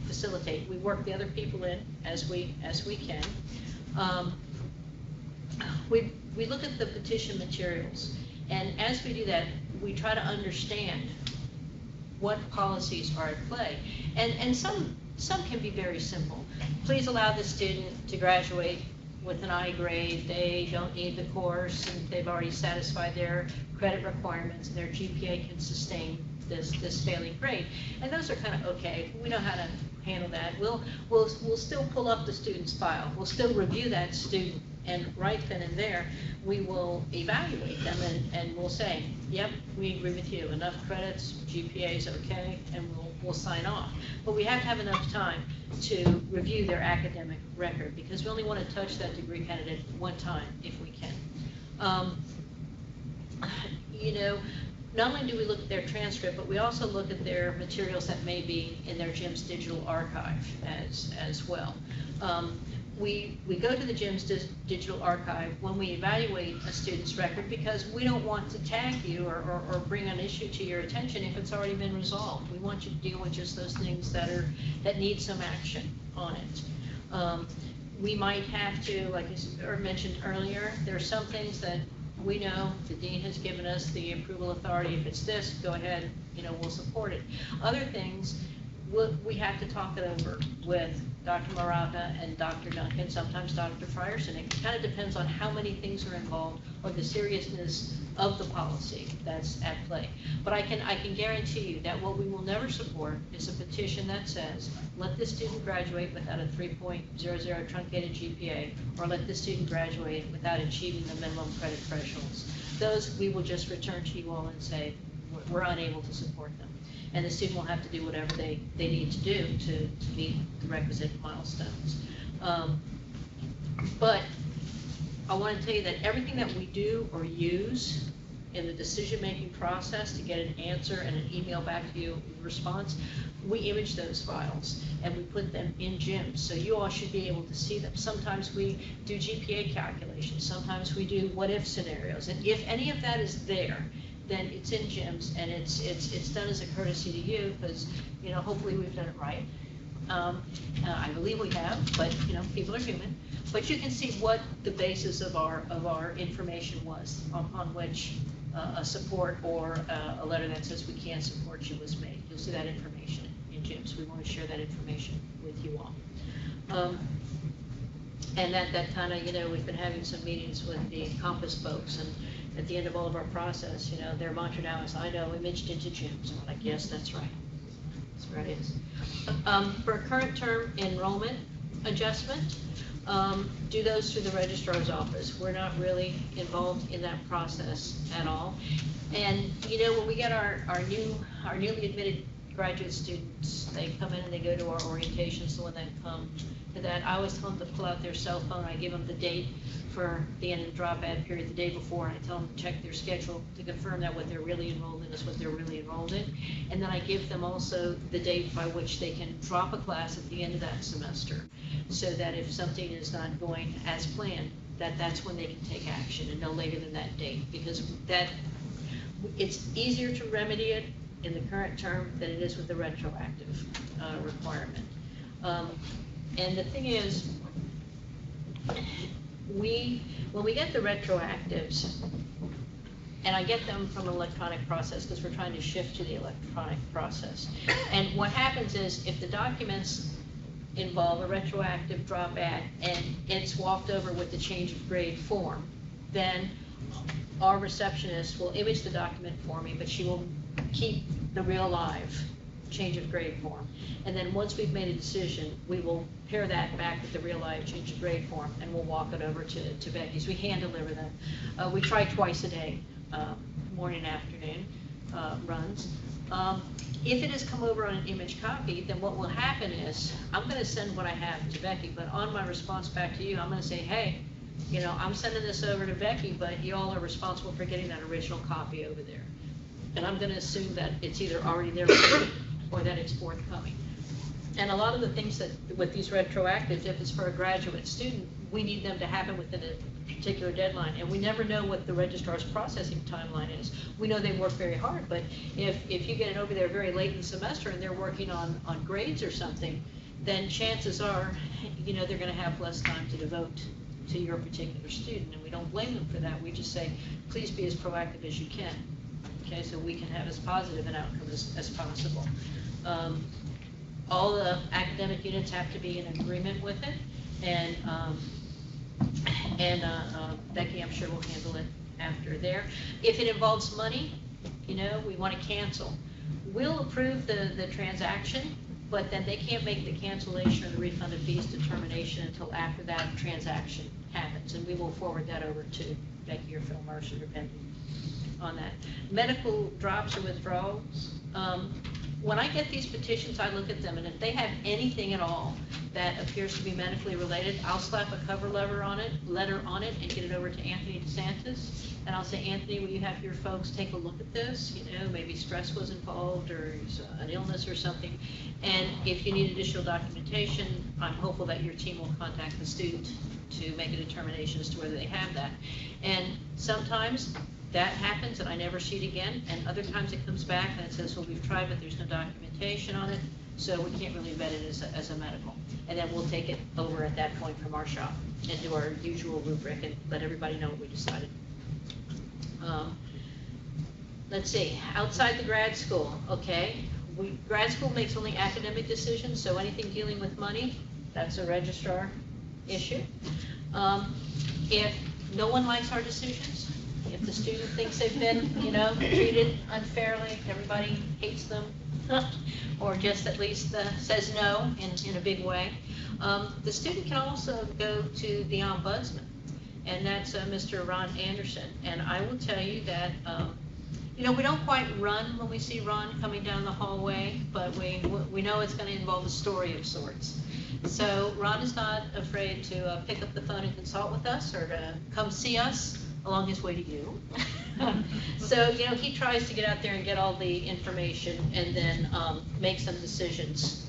facilitate. We work the other people in as we can. We look at the petition materials, and as we do that, we try to understand what policies are at play. And some can be very simple. Please allow the student to graduate with an I grade. They don't need the course, and they've already satisfied their credit requirements, and their GPA can sustain this failing grade. And those are kind of okay. We know how to handle that. We'll still pull up the student's file. We'll still review that student, and right then and there, we will evaluate them and we'll say, yep, we agree with you. Enough credits, GPA is okay, and we'll sign off. But we have to have enough time to review their academic record because we only want to touch that degree candidate one time if we can. You know, not only do we look at their transcript, but we also look at their materials that may be in their GIMS digital archive as well. we go to the gym's digital archive when we evaluate a student's record, because we don't want to tag you or bring an issue to your attention if it's already been resolved. We want you to deal with just those things that need some action on it. We might have to, like I mentioned earlier, there are some things that we know the dean has given us the approval authority. If it's this, go ahead, we'll support it. Other things, we have to talk it over with Dr. Maraca and Dr. Duncan, sometimes Dr. Frierson. It kind of depends on how many things are involved or the seriousness of the policy that's at play. But I can guarantee you that what we will never support is a petition that says, let this student graduate without a 3.00 truncated GPA, or let this student graduate without achieving the minimum credit thresholds. Those we will just return to you all and say, we're unable to support them. And the student will have to do whatever they need to do to meet the requisite milestones. But I want to tell you that everything that we do or use in the decision-making process to get an answer and an email back to you in response, we image those files and we put them in GIMS, so you all should be able to see them. Sometimes we do GPA calculations, sometimes we do what-if scenarios, and if any of that is there, then it's in GIMS, and it's done as a courtesy to you, because hopefully we've done it right. I believe we have, but people are human. But you can see what the basis of our information was, on which a support or a letter that says we can't support you was made. You'll see that information in GIMS. We want to share that information with you all. And that kind of, we've been having some meetings with the Compass folks, and at the end of all of our process, their mantra now is, I know, imaged into GIMS. And we're like, yes, that's right. That's where it is. For a current term enrollment adjustment, do those through the registrar's office. We're not really involved in that process at all. And when we get our newly admitted graduate students, they come in and they go to our orientation. So when they come to that, I always tell them to pull out their cell phone. I give them the date for the end of the drop-add period the day before, and I tell them to check their schedule to confirm that what they're really enrolled in is what they're really enrolled in. And then I give them also the date by which they can drop a class at the end of that semester, so that if something is not going as planned, that's when they can take action, and no later than that date, because it's easier to remedy it in the current term than it is with the retroactive requirement. And the thing is, when we get the retroactives, and I get them from an electronic process because we're trying to shift to the electronic process. And what happens is, if the documents involve a retroactive drop add and it's walked over with the change of grade form, then our receptionist will image the document for me, but she will keep the real live change of grade form. And then once we've made a decision, we will pair that back with the real life change of grade form, and we'll walk it over to Becky's. We hand deliver them. We try twice a day, morning and afternoon runs. If it has come over on an image copy, then what will happen is, I'm going to send what I have to Becky, but on my response back to you, I'm going to say, hey, I'm sending this over to Becky, but you all are responsible for getting that original copy over there. And I'm going to assume that it's either already there or that it's forthcoming. And a lot of the things that, with these retroactives, if it's for a graduate student, we need them to happen within a particular deadline. And we never know what the registrar's processing timeline is. We know they work very hard, but if you get it over there very late in the semester and they're working on grades or something, then chances are, they're going to have less time to devote to your particular student. And we don't blame them for that. We just say, please be as proactive as you can. Okay, so we can have as positive an outcome as possible. All the academic units have to be in agreement with it, and Becky, I'm sure, will handle it after there. If it involves money, we want to cancel. We'll approve the transaction, but then they can't make the cancellation or the refund of fees determination until after that transaction happens, and we will forward that over to Becky or Phil Mercer, depending on that. Medical drops or withdrawals, when I get these petitions, I look at them, and if they have anything at all that appears to be medically related, I'll slap a cover letter on it, and get it over to Anthony DeSantis, and I'll say, Anthony, will you have your folks take a look at this? You know, maybe stress was involved, or an illness or something, and if you need additional documentation, I'm hopeful that your team will contact the student to make a determination as to whether they have that. And sometimes that happens and I never see it again, and other times it comes back and it says, well, we've tried, but there's no documentation on it, so we can't really vet it as a medical. And then we'll take it over at that point from our shop and do our usual rubric and let everybody know what we decided. Let's see, outside the grad school, okay. Grad school makes only academic decisions, so anything dealing with money, that's a registrar issue. If no one likes our decisions, if the student thinks they've been, treated unfairly, everybody hates them, or just at least says no in a big way, the student can also go to the ombudsman, and that's Mr. Ron Anderson. And I will tell you that, we don't quite run when we see Ron coming down the hallway, but we know it's going to involve a story of sorts. So Ron is not afraid to pick up the phone and consult with us, or to come see us along his way to you. So, he tries to get out there and get all the information and then make some decisions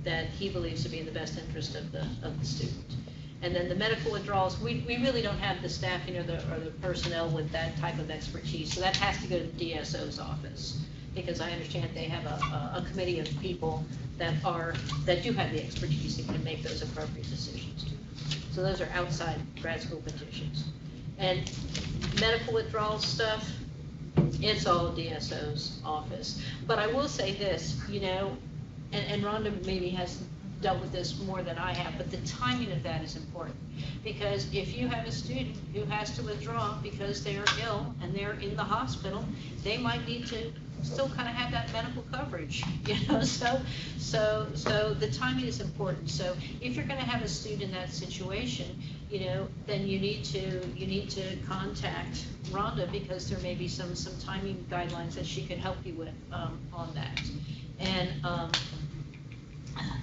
that he believes to be in the best interest of the student. And then the medical withdrawals, we really don't have the staffing or the personnel with that type of expertise, so that has to go to the DSO's office, because I understand they have a committee of people that do have the expertise and can make those appropriate decisions. So those are outside grad school petitions. And medical withdrawal stuff, it's all DSO's office. But I will say this, and Rhonda maybe has dealt with this more than I have, but the timing of that is important. Because if you have a student who has to withdraw because they are ill and they're in the hospital, they might need to still kind of have that medical coverage, so the timing is important. So if you're going to have a student in that situation, then you need to contact Rhonda, because there may be some timing guidelines that she could help you with on that. And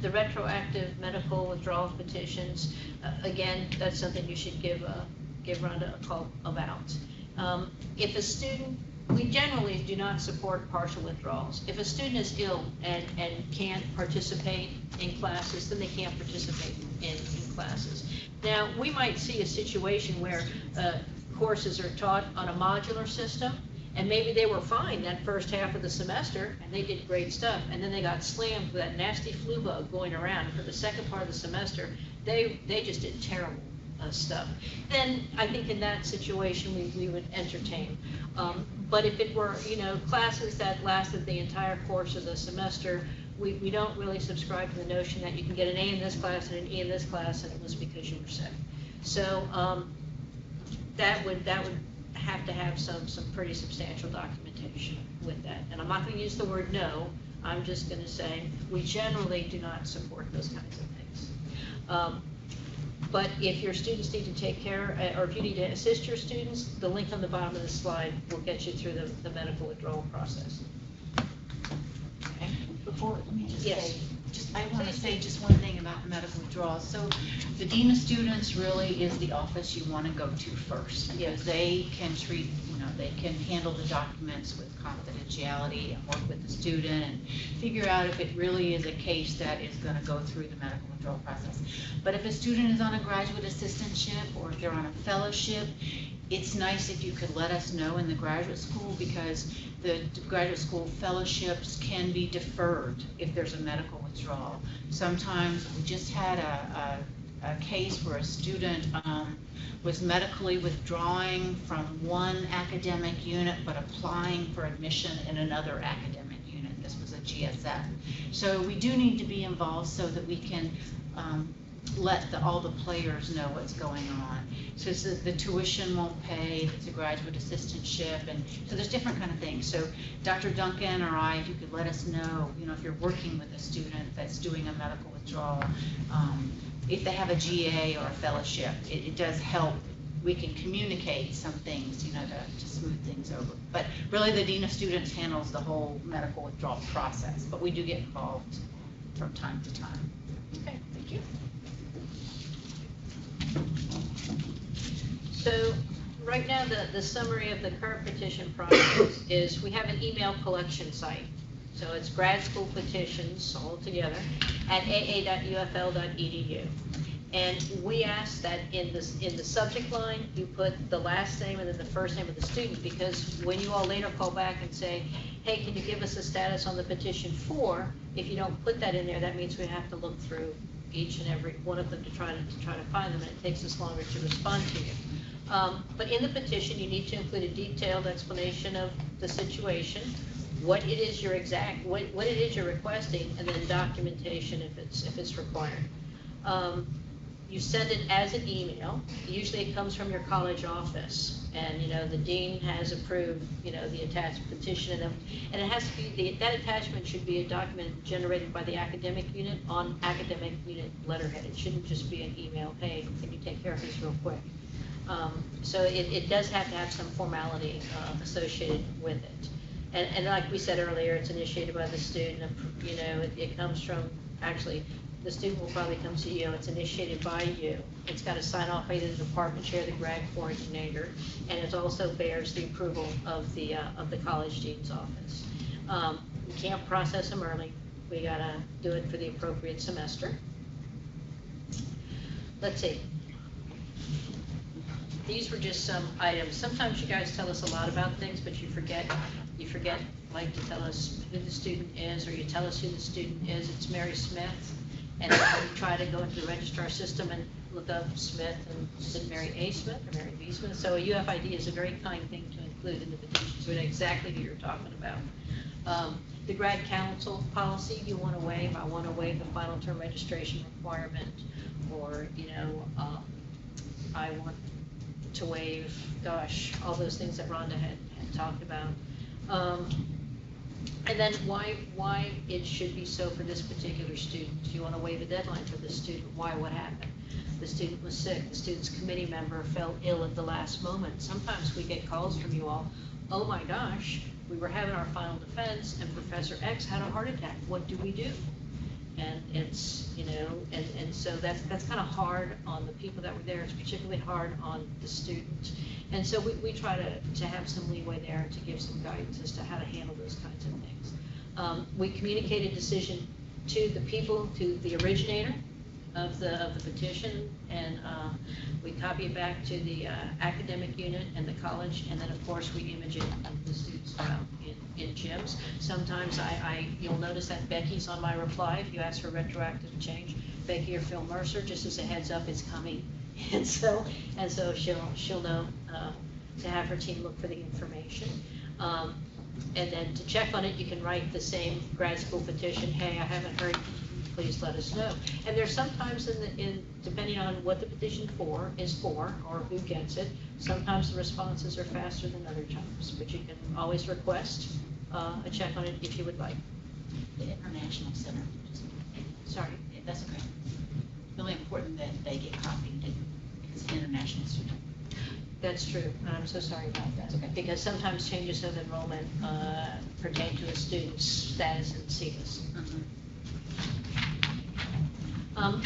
the retroactive medical withdrawal petitions, again, that's something you should give Rhonda a call about. If a student, we generally do not support partial withdrawals. If a student is ill and can't participate in classes, then they can't participate in classes. Now, we might see a situation where courses are taught on a modular system, and maybe they were fine that first half of the semester, and they did great stuff, and then they got slammed with that nasty flu bug going around. And for the second part of the semester, they just did terrible stuff. Then I think in that situation we would entertain. But if it were, classes that lasted the entire course of the semester, we don't really subscribe to the notion that you can get an A in this class and an E in this class, and it was because you were sick. So that would have to have some pretty substantial documentation with that. And I'm not going to use the word no. I'm just going to say we generally do not support those kinds of things. But if your students need to take care, or if you need to assist your students, the link on the bottom of the slide will get you through the medical withdrawal process. Okay. Let me just Yes. say, I want to say just one thing about the medical withdrawals. So the Dean of Students really is the office you want to go to first, because they can treat, they can handle the documents with confidentiality and work with the student and figure out if it really is a case that is going to go through the medical withdrawal process. But if a student is on a graduate assistantship, or if they're on a fellowship, it's nice if you could let us know in the graduate school, because the graduate school fellowships can be deferred if there's a medical withdrawal. Sometimes we just had a case where a student was medically withdrawing from one academic unit but applying for admission in another academic unit. This was a GSF. So we do need to be involved so that we can let all the players know what's going on. So the tuition won't pay if it's a graduate assistantship, and so there's different kind of things. So Dr. Duncan or I, if you could let us know, if you're working with a student that's doing a medical withdrawal, if they have a GA or a fellowship, it does help we can communicate some things, you know, to smooth things over. But really, the Dean of Students handles the whole medical withdrawal process, but we do get involved from time to time. Okay, thank you. So, right now, the summary of the current petition process is we have an email collection site. So it's grad school petitions all together at aa.ufl.edu. And we ask that in the subject line, you put the last name and then the first name of the student, because when you all later call back and say, hey, can you give us a status on the petition for, if you don't put that in there, that means we have to look through each and every one of them to try to find them, and it takes us longer to respond to you. But in the petition, you need to include a detailed explanation of the situation, what it is you're what it is you're requesting, and then documentation if it's required. You send it as an email. Usually it comes from your college office, and the dean has approved the attached petition, and it has to be that attachment should be a document generated by the academic unit on academic unit letterhead. It shouldn't just be an email. Hey, can you take care of this real quick? So it does have to have some formality associated with it. And like we said earlier, it's initiated by the student. It comes from, actually, the student will probably come to you. It's initiated by you. It's got to sign off by the department chair, the grad coordinator, and it also bears the approval of the college dean's office. We can't process them early. We got to do it for the appropriate semester. Let's see. These were just some items. Sometimes you guys tell us a lot about things, but you forget, like, to tell us who the student is, or you tell us who the student is. It's Mary Smith, and then we try to go into the registrar system and look up Smith, and is it Mary A. Smith or Mary B. Smith? So a UFID is a very kind thing to include in the petition, so we know exactly who you're talking about. The grad council policy, you want to waive. I want to waive the final term registration requirement, or I want to waive, gosh, all those things that Rhonda had talked about. And then why it should be so for this particular student. Do you want to waive a deadline for this student? Why? What happened? The student was sick. The student's committee member fell ill at the last moment. Sometimes we get calls from you all, oh my gosh, we were having our final defense and Professor X had a heart attack. What do we do? And it's, and so that's kind of hard on the people that were there. It's particularly hard on the student. And so we try to have some leeway there to give some guidance as to how to handle those kinds of things. We communicate a decision to the people, to the originator of the petition, and we copy it back to the academic unit and the college, and then of course we image it of the students file in gyms. Sometimes you'll notice that Becky's on my reply if you ask for retroactive change. Becky or Phil Mercer, just as a heads up, it's coming, and so she'll know to have her team look for the information. And then to check on it, you can write the same grad school petition. Hey, I haven't heard. Please let us know. And there's sometimes depending on what the petition is for, or who gets it, sometimes the responses are faster than other times. But you can always request a check on it if you would like. The International Center. Sorry. That's okay. It's really important that they get copied. It's an international student. That's true. I'm so sorry about that. Okay. Because sometimes changes of enrollment pertain to a student's status in CETAs.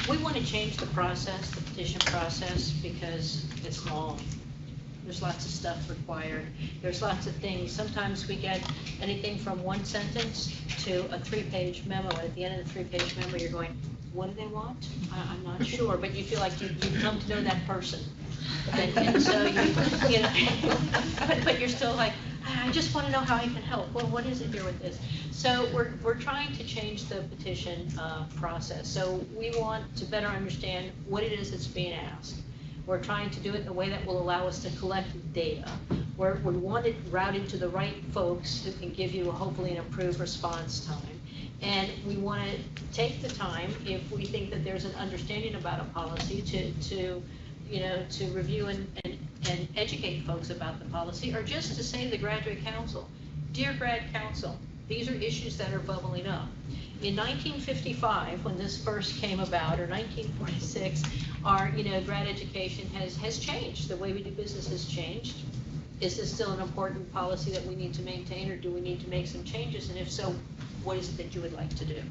We want to change the process, the petition process, because it's long. There's lots of stuff required. There's lots of things. Sometimes we get anything from one sentence to a 3-page memo. At the end of the 3-page memo, you're going, what do they want? I'm not sure, but you feel like you've come to know that person. And so but you're still like, I just want to know how I can help. Well, what is it here with this? So we're trying to change the petition process. So we want to better understand what it is that's being asked. We're trying to do it in a way that will allow us to collect data. We want it routed to the right folks who can give you hopefully an improved response time. And we want to take the time, if we think that there's an understanding about a policy, to review and educate folks about the policy, or just to say to the graduate council, dear grad council, these are issues that are bubbling up. in 1955, when this first came about, or 1946, our, grad education has changed. The way we do business has changed. Is this still an important policy that we need to maintain, or do we need to make some changes? And if so, what is it that you would like to do?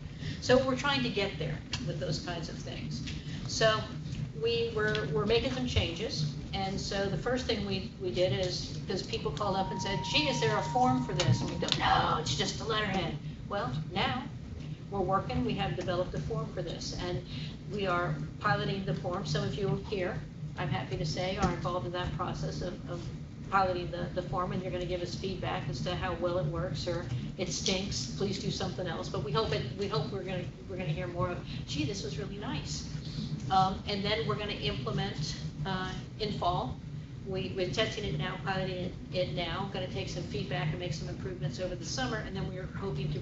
So we're trying to get there with those kinds of things. So we're making some changes. And so the first thing we did is, because people called up and said, gee, is there a form for this? And we go, no, it's just a letterhead. Well, now we're working, we have developed a form for this, and we are piloting the form. Some of you here, I'm happy to say, are involved in that process of piloting the form, and you're going to give us feedback as to how well it works, or it stinks, please do something else. But we hope we're going to hear more of, gee, this was really nice. And then we're going to implement in fall. We're testing it now, piloting it now, going to take some feedback and make some improvements over the summer, and then we're hoping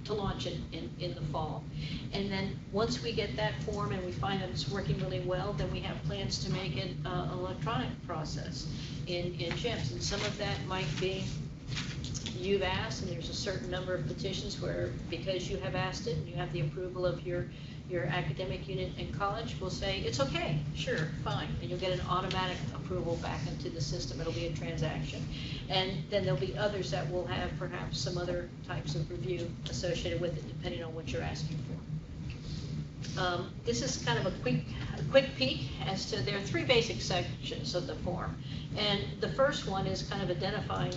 to launch it in the fall. And then once we get that form and we find that it's working really well, then we have plans to make it an electronic process in gyms. And some of that might be you've asked, and there's a certain number of petitions where, because you have asked it and you have the approval of your academic unit in college, will say, it's okay, sure, fine, and you'll get an automatic approval back into the system. It'll be a transaction. And then there'll be others that will have perhaps some other types of review associated with it, depending on what you're asking for. This is kind of a quick peek as to, there are 3 basic sections of the form. And the first one is kind of identifying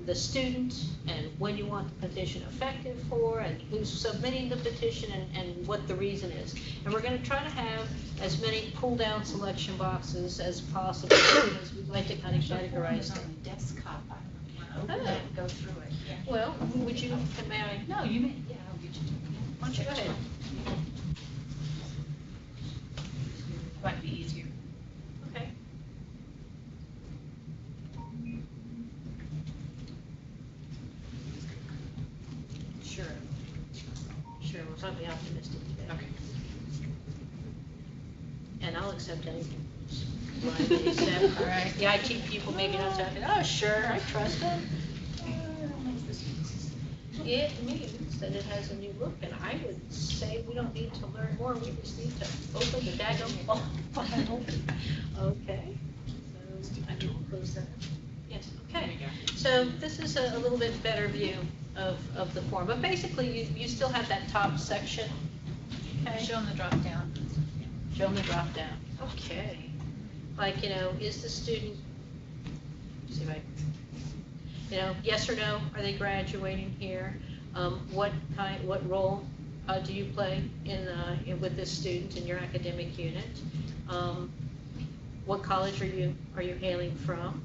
the student and when you want the petition effective for, and who's submitting the petition, and what the reason is. And we're going to try to have as many pull-down selection boxes as possible, because we'd like to kind of categorize them. Desktop, I don't know. Open it and go through it. Yeah. Well, would you, may I? No, you may, yeah, I'll get you. Why don't you go ahead? Might be easier. Okay. Sure, we're probably optimistic today. Okay. And I'll accept anything. Blind accept, all right. The IT people maybe not talking, oh, sure, I trust them. It means that it has a new look, and I would say we don't need to learn more, we just need to open the daggone file. Okay, so I will close that. Yes, okay. So this is a little bit better view of the form, but basically you still have that top section. Okay. Show them the drop down. Show them the drop down. Okay. Like, is the student, see if I, yes or no, are they graduating here? What role do you play with this student in your academic unit? What college are you hailing from?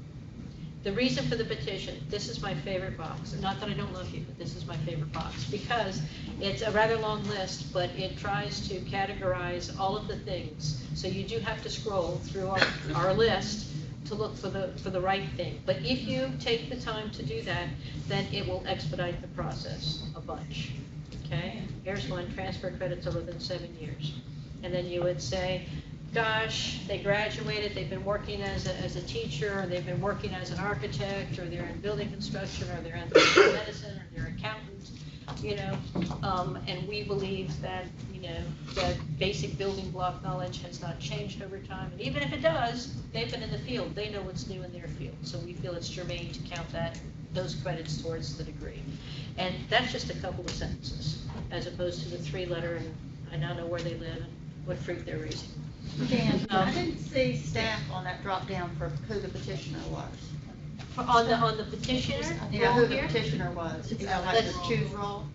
The reason for the petition, this is my favorite box. Not that I don't love you, but this is my favorite box, because it's a rather long list, but it tries to categorize all of the things. So you do have to scroll through our list to look for the right thing. But if you take the time to do that, then it will expedite the process a bunch. Okay? Here's one, transfer credits over within 7 years. And then you would say, gosh, they graduated, they've been working as a teacher, or they've been working as an architect, or they're in building construction, or they're in medicine, or they're accountant, and we believe that, that basic building block knowledge has not changed over time. And even if it does, they've been in the field, they know what's new in their field. So we feel it's germane to count those credits towards the degree. And that's just a couple of sentences, as opposed to the 3-letter, and I now know where they live and what fruit they're raising. Dan, I didn't see staff on that drop down for who the petitioner was. On the petitioner Yeah, role who the here, petitioner was. Like the choose role.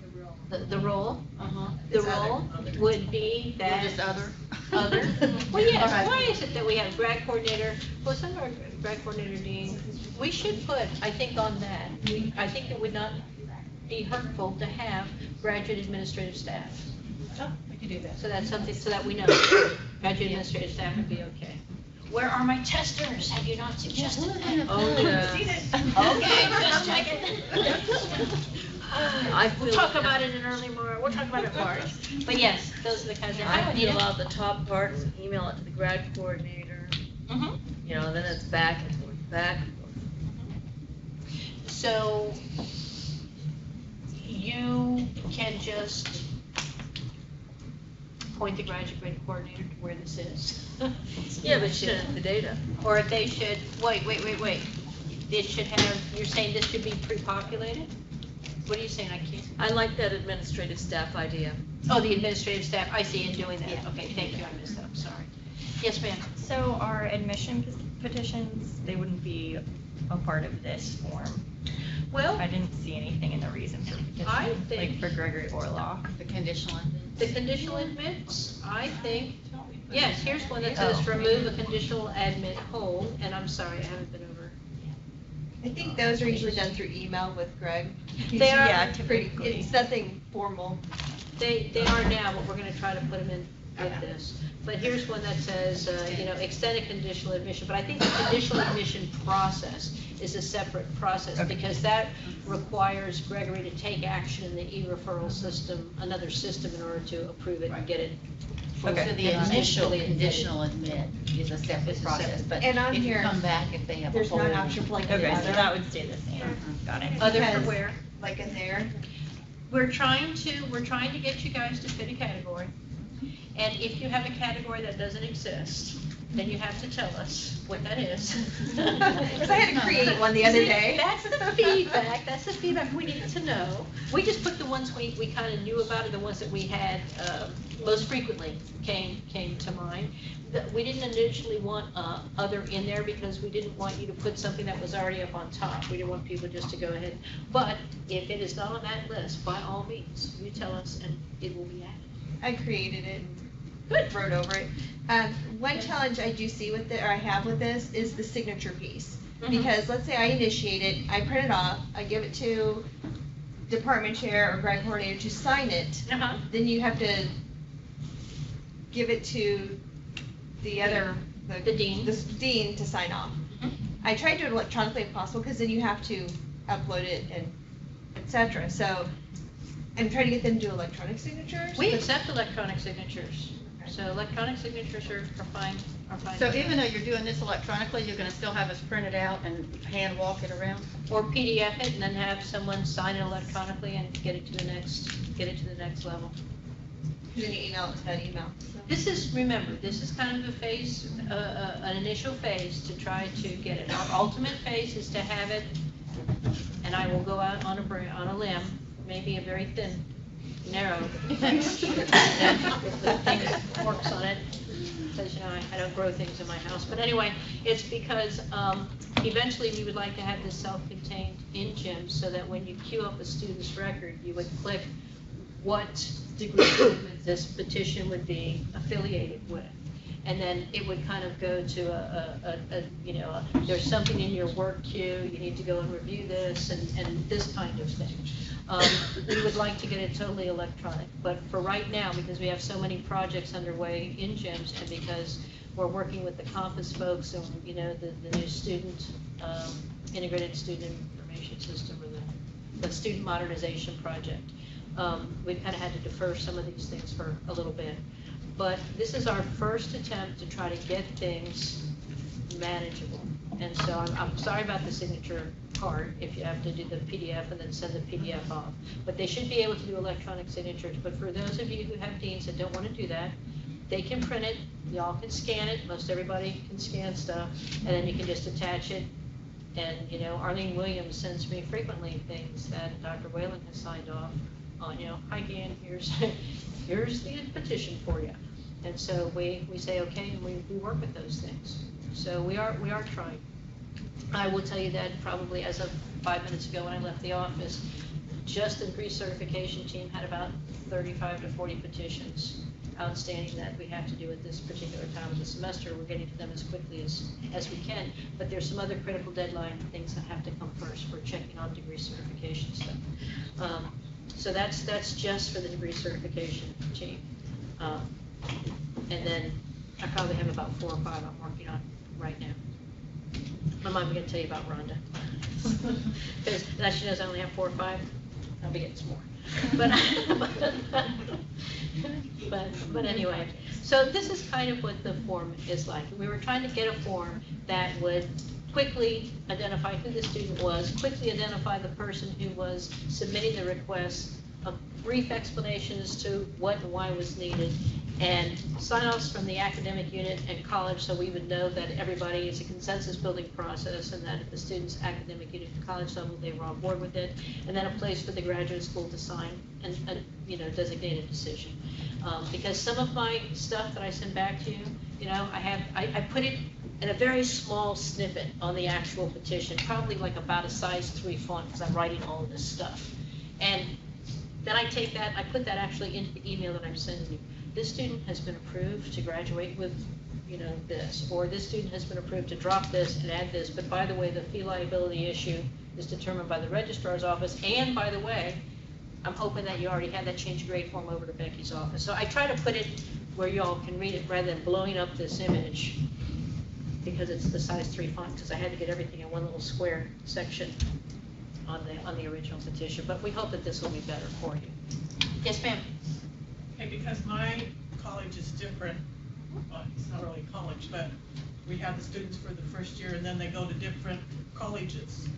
the role, Uh-huh. the role would be Or that. just other? Other. Well, yes, Okay. why is it that we have grad coordinator, well, some of our grad coordinator dean, we should put, I think, on that, I think it would not be hurtful to have graduate administrative staff. Oh, we can do that. So that's something, so that we know, graduate administrative staff would be okay. Where are my testers? Have you not suggested that? Okay, just checking. We'll talk about it in we'll talk about it in March. But yes, those are the kinds of. I would fill out the top part and email it to the grad coordinator. Mhm. Then it's back and forth, back and forth. So you can just point the graduate coordinator to where this is. Yeah, but shouldn't have the data. Or they should, wait. This should have, you're saying this should be pre-populated? What are you saying? I can't. I like that administrative staff idea. Oh, the administrative staff, I see, in doing that. Okay, thank you, I missed that, I'm sorry. Yes, ma'am? So our admission petitions, they wouldn't be a part of this form. Well, I didn't see anything in the reason for I petition, think- like for Gregory or Law. The conditional admit. the conditional admits, I think, yes, here's one that says Oh. remove a conditional admit hold, and I'm sorry, I haven't been over. I think those are usually done through email with Greg. They are Yeah, typically. It's nothing formal. They are now, but we're gonna try to put them in with this. But here's one that says, extend a conditional admission, but I think the conditional admission process is a separate process, because that requires Gregory to take action in the e-referral system, another system, in order to approve it and get it. So the fully initial admitted. conditional admit is a separate It's a process, separate- but And on if you here, come back, if they have a There's hold. not an option for like. Okay, so other- that would stay the same. Got it. Other for Because- where? Like in there. We're trying to get you guys to fit a category. And if you have a category that doesn't exist, then you have to tell us what that is. Because I had to create one the other day. That's the feedback we need to know. We just put the ones we kind of knew about, and the ones that we had most frequently came to mind. We didn't initially want other in there because we didn't want you to put something that was already up on top. We didn't want people just to go ahead. But if it is not on that list, by all means, you tell us and it will be added. I created it and wrote over it. One challenge I do see with it, or I have with this, is the signature piece. Because let's say I initiate it, I print it off, I give it to department chair or grad coordinator to sign it. Then you have to give it to the other, The dean. the dean to sign off. I try to do it electronically if possible, because then you have to upload it and et cetera. So I'm trying to get them to do electronic signatures. We accept electronic signatures. So electronic signatures are fine. So even though you're doing this electronically, you're gonna still have us print it out and hand walk it around? Or PDF it and then have someone sign it electronically and get it to the next level. Then you email it to that email. This is, remember, this is kind of a phase, an initial phase to try to get it. Our ultimate phase is to have it, and I will go out on a limb, maybe a very thin, narrow, with the thing that works on it, because, I don't grow things in my house. But anyway, it's because eventually we would like to have this self-contained in gyms, so that when you queue up a student's record, you would click what degree appointment this petition would be affiliated with. And then it would kind of go to there's something in your work queue, you need to go and review this, and this kind of thing. We would like to get it totally electronic, but for right now, because we have so many projects underway in gyms, and because we're working with the Compass folks and, the new student, integrated student information system, or the student modernization project, we've kind of had to defer some of these things for a little bit. But this is our first attempt to try to get things manageable. And so I'm sorry about the signature part, if you have to do the PDF and then send the PDF off. But they should be able to do electronic signatures. But for those of you who have deans that don't want to do that, they can print it, y'all can scan it, most everybody can scan stuff, and then you can just attach it. And, Arlene Williams sends me frequently things that Dr. Whalen has signed off on, hi Dan, here's the petition for you. And so we say, okay, and we work with those things. So we are trying. I will tell you that probably as of 5 minutes ago when I left the office, just the pre-certification team had about 35 to 40 petitions outstanding that we have to do at this particular time of the semester. We're getting to them as quickly as we can, but there's some other critical deadline things that have to come first for checking on degree certification stuff. So that's just for the degree certification team. And then I probably have about 4 or 5 I'm working on right now. I'm not going to tell you about Rhonda. Because now she knows I only have 4 or 5. I'll be getting some more. But anyway, so this is kind of what the form is like. We were trying to get a form that would quickly identify who the student was, quickly identify the person who was submitting the request, a brief explanation as to what and why was needed, and sign-offs from the academic unit and college, so we would know that everybody is a consensus building process, and that at the student's academic unit and college level, they were on board with it, and then a place for the graduate school to sign and, designate a decision. Because some of my stuff that I send back to you, I put it in a very small snippet on the actual petition, probably like about a size 3 font, because I'm writing all of this stuff. And then I take that, I put that actually into the email that I'm sending you. This student has been approved to graduate with, this, or this student has been approved to drop this and add this, but by the way, the fee liability issue is determined by the registrar's office, and by the way, I'm hoping that you already have that change of grade form over to Becky's office. So I try to put it where you all can read it rather than blowing up this image, because it's the size 3 font, because I had to get everything in one little square section on the original petition, but we hope that this will be better for you. Yes, ma'am. Okay, because my college is different, well, it's not really college, but we have the students for the first year and then they go to different colleges.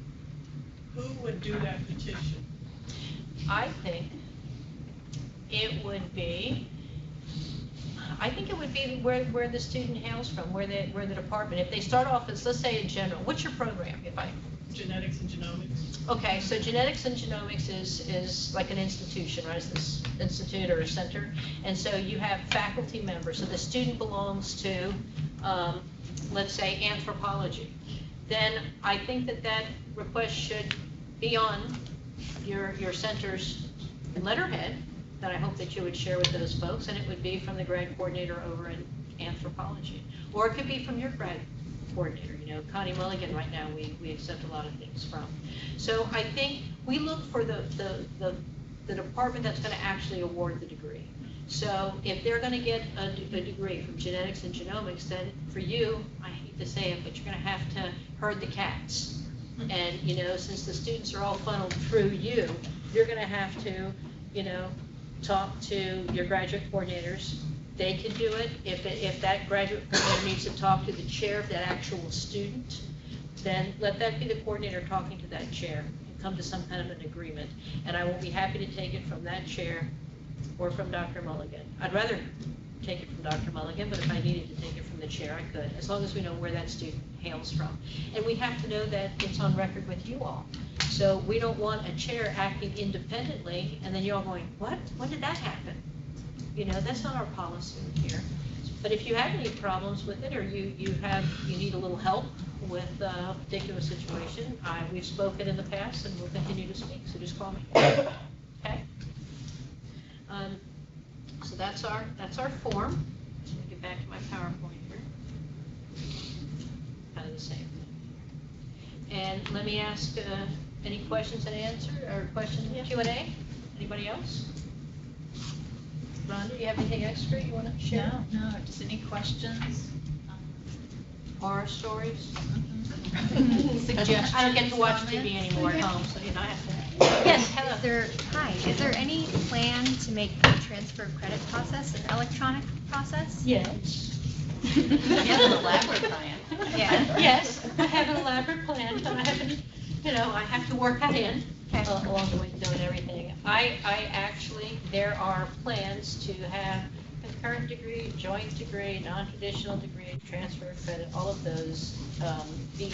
Who would do that petition? I think it would be where the student hails from, where the department. If they start off as, let's say in general, what's your program? Genetics and genomics. Okay, so genetics and genomics is like an institution, right? It's this institute or a center. And so you have faculty members. So the student belongs to, let's say, anthropology. Then I think that request should be on your center's letterhead, that I hope that you would share with those folks, and it would be from the grad coordinator over in anthropology. Or it could be from your grad coordinator. Connie Mulligan right now, we accept a lot of things from. So I think we look for the department that's going to actually award the degree. So if they're going to get a degree from genetics and genomics, then for you, I hate to say it, but you're going to have to herd the cats. And, since the students are all funneled through you, you're going to have to, talk to your graduate coordinators. They can do it. If that graduate coordinator needs to talk to the chair of that actual student, then let that be the coordinator talking to that chair and come to some kind of an agreement. And I will be happy to take it from that chair or from Dr. Mulligan. I'd rather take it from Dr. Mulligan, but if I needed to take it from the chair, I could, as long as we know where that student hails from. And we have to know that it's on record with you all. So we don't want a chair acting independently and then you all going, what? When did that happen? That's not our policy here. But if you have any problems with it, or you need a little help with a particular situation, we've spoken in the past and we'll continue to speak, so just call me. Okay? So that's our form. Let me get back to my PowerPoint here. Kind of the same thing. And let me ask any questions and answer, or Q&A? Anybody else? Rhonda, do you have anything extra you want to share? No, just any questions? Horror stories? Suggestions? I don't get to watch TV anymore at home, so I have to. Yes, Heather. Is there any plan to make the transfer of credit process an electronic process? Yes. You have an elaborate plan. Yeah. Yes, I have an elaborate plan, but I haven't, I have to work that in along the way doing everything. I actually, there are plans to have concurrent degree, joint degree, non-traditional degree, transfer of credit, all of those be,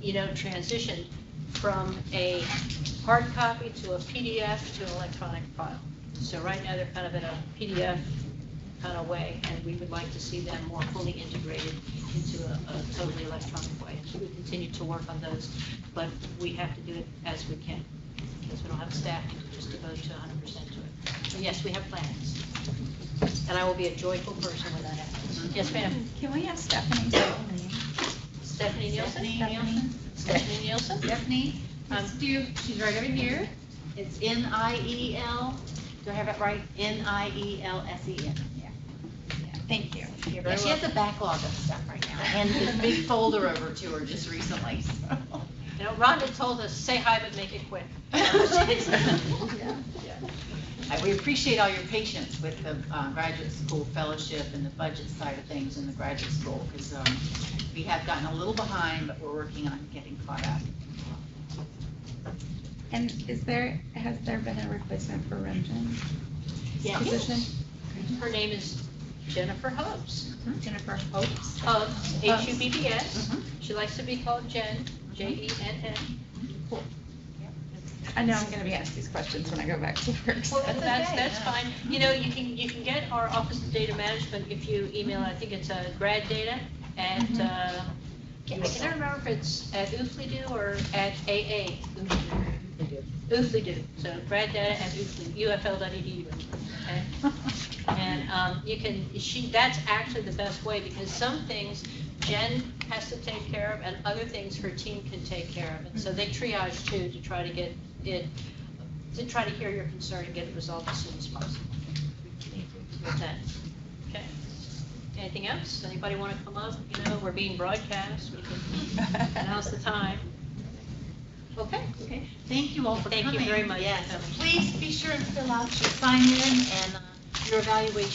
transitioned from a hard copy to a PDF to an electronic file. So right now they're kind of in a PDF kind of way, and we would like to see them more fully integrated into a totally electronic way. So we continue to work on those, but we have to do it as we can, because we don't have staff to just devote to 100% to it. So yes, we have plans, and I will be a joyful person when that happens. Yes, ma'am. Can we ask Stephanie's full name? Stephanie Nielsen? Stephanie Nielsen? Stephanie, she's right over here. It's Niel, do I have it right? Nielsen. Thank you. You're very She has a backlog of stuff right now, and this big folder over to her just recently, so. Rhonda told us, say hi, but make it quick. We appreciate all your patience with the graduate school fellowship and the budget side of things in the graduate school, because we have gotten a little behind, but we're working on getting caught up. And has there been a replacement for Renton? Yes. Position? Her name is Jennifer Hubbs. Jennifer Hopes. Hubbs, Hubbs. She likes to be called Jen, Jenn. I know I'm gonna be asked these questions when I go back to work. Well, that's fine. You know, you can get our Office of Data Management if you email, I think it's grad data at, I can't remember if it's at Oofly-Doo or at AA. Oofly-Doo. So grad data at ufl.edu. Okay? And you can, that's actually the best way, because some things Jen has to take care of and other things her team can take care of. And so they triage too to try to get it, to try to hear your concern and get it resolved as soon as possible. With that. Okay. Anything else? Anybody want to come up? You know, we're being broadcast. We can announce the time. Okay. Okay, thank you all for coming. Thank you very much. Yes, please be sure and fill out your sign-in and your evaluation.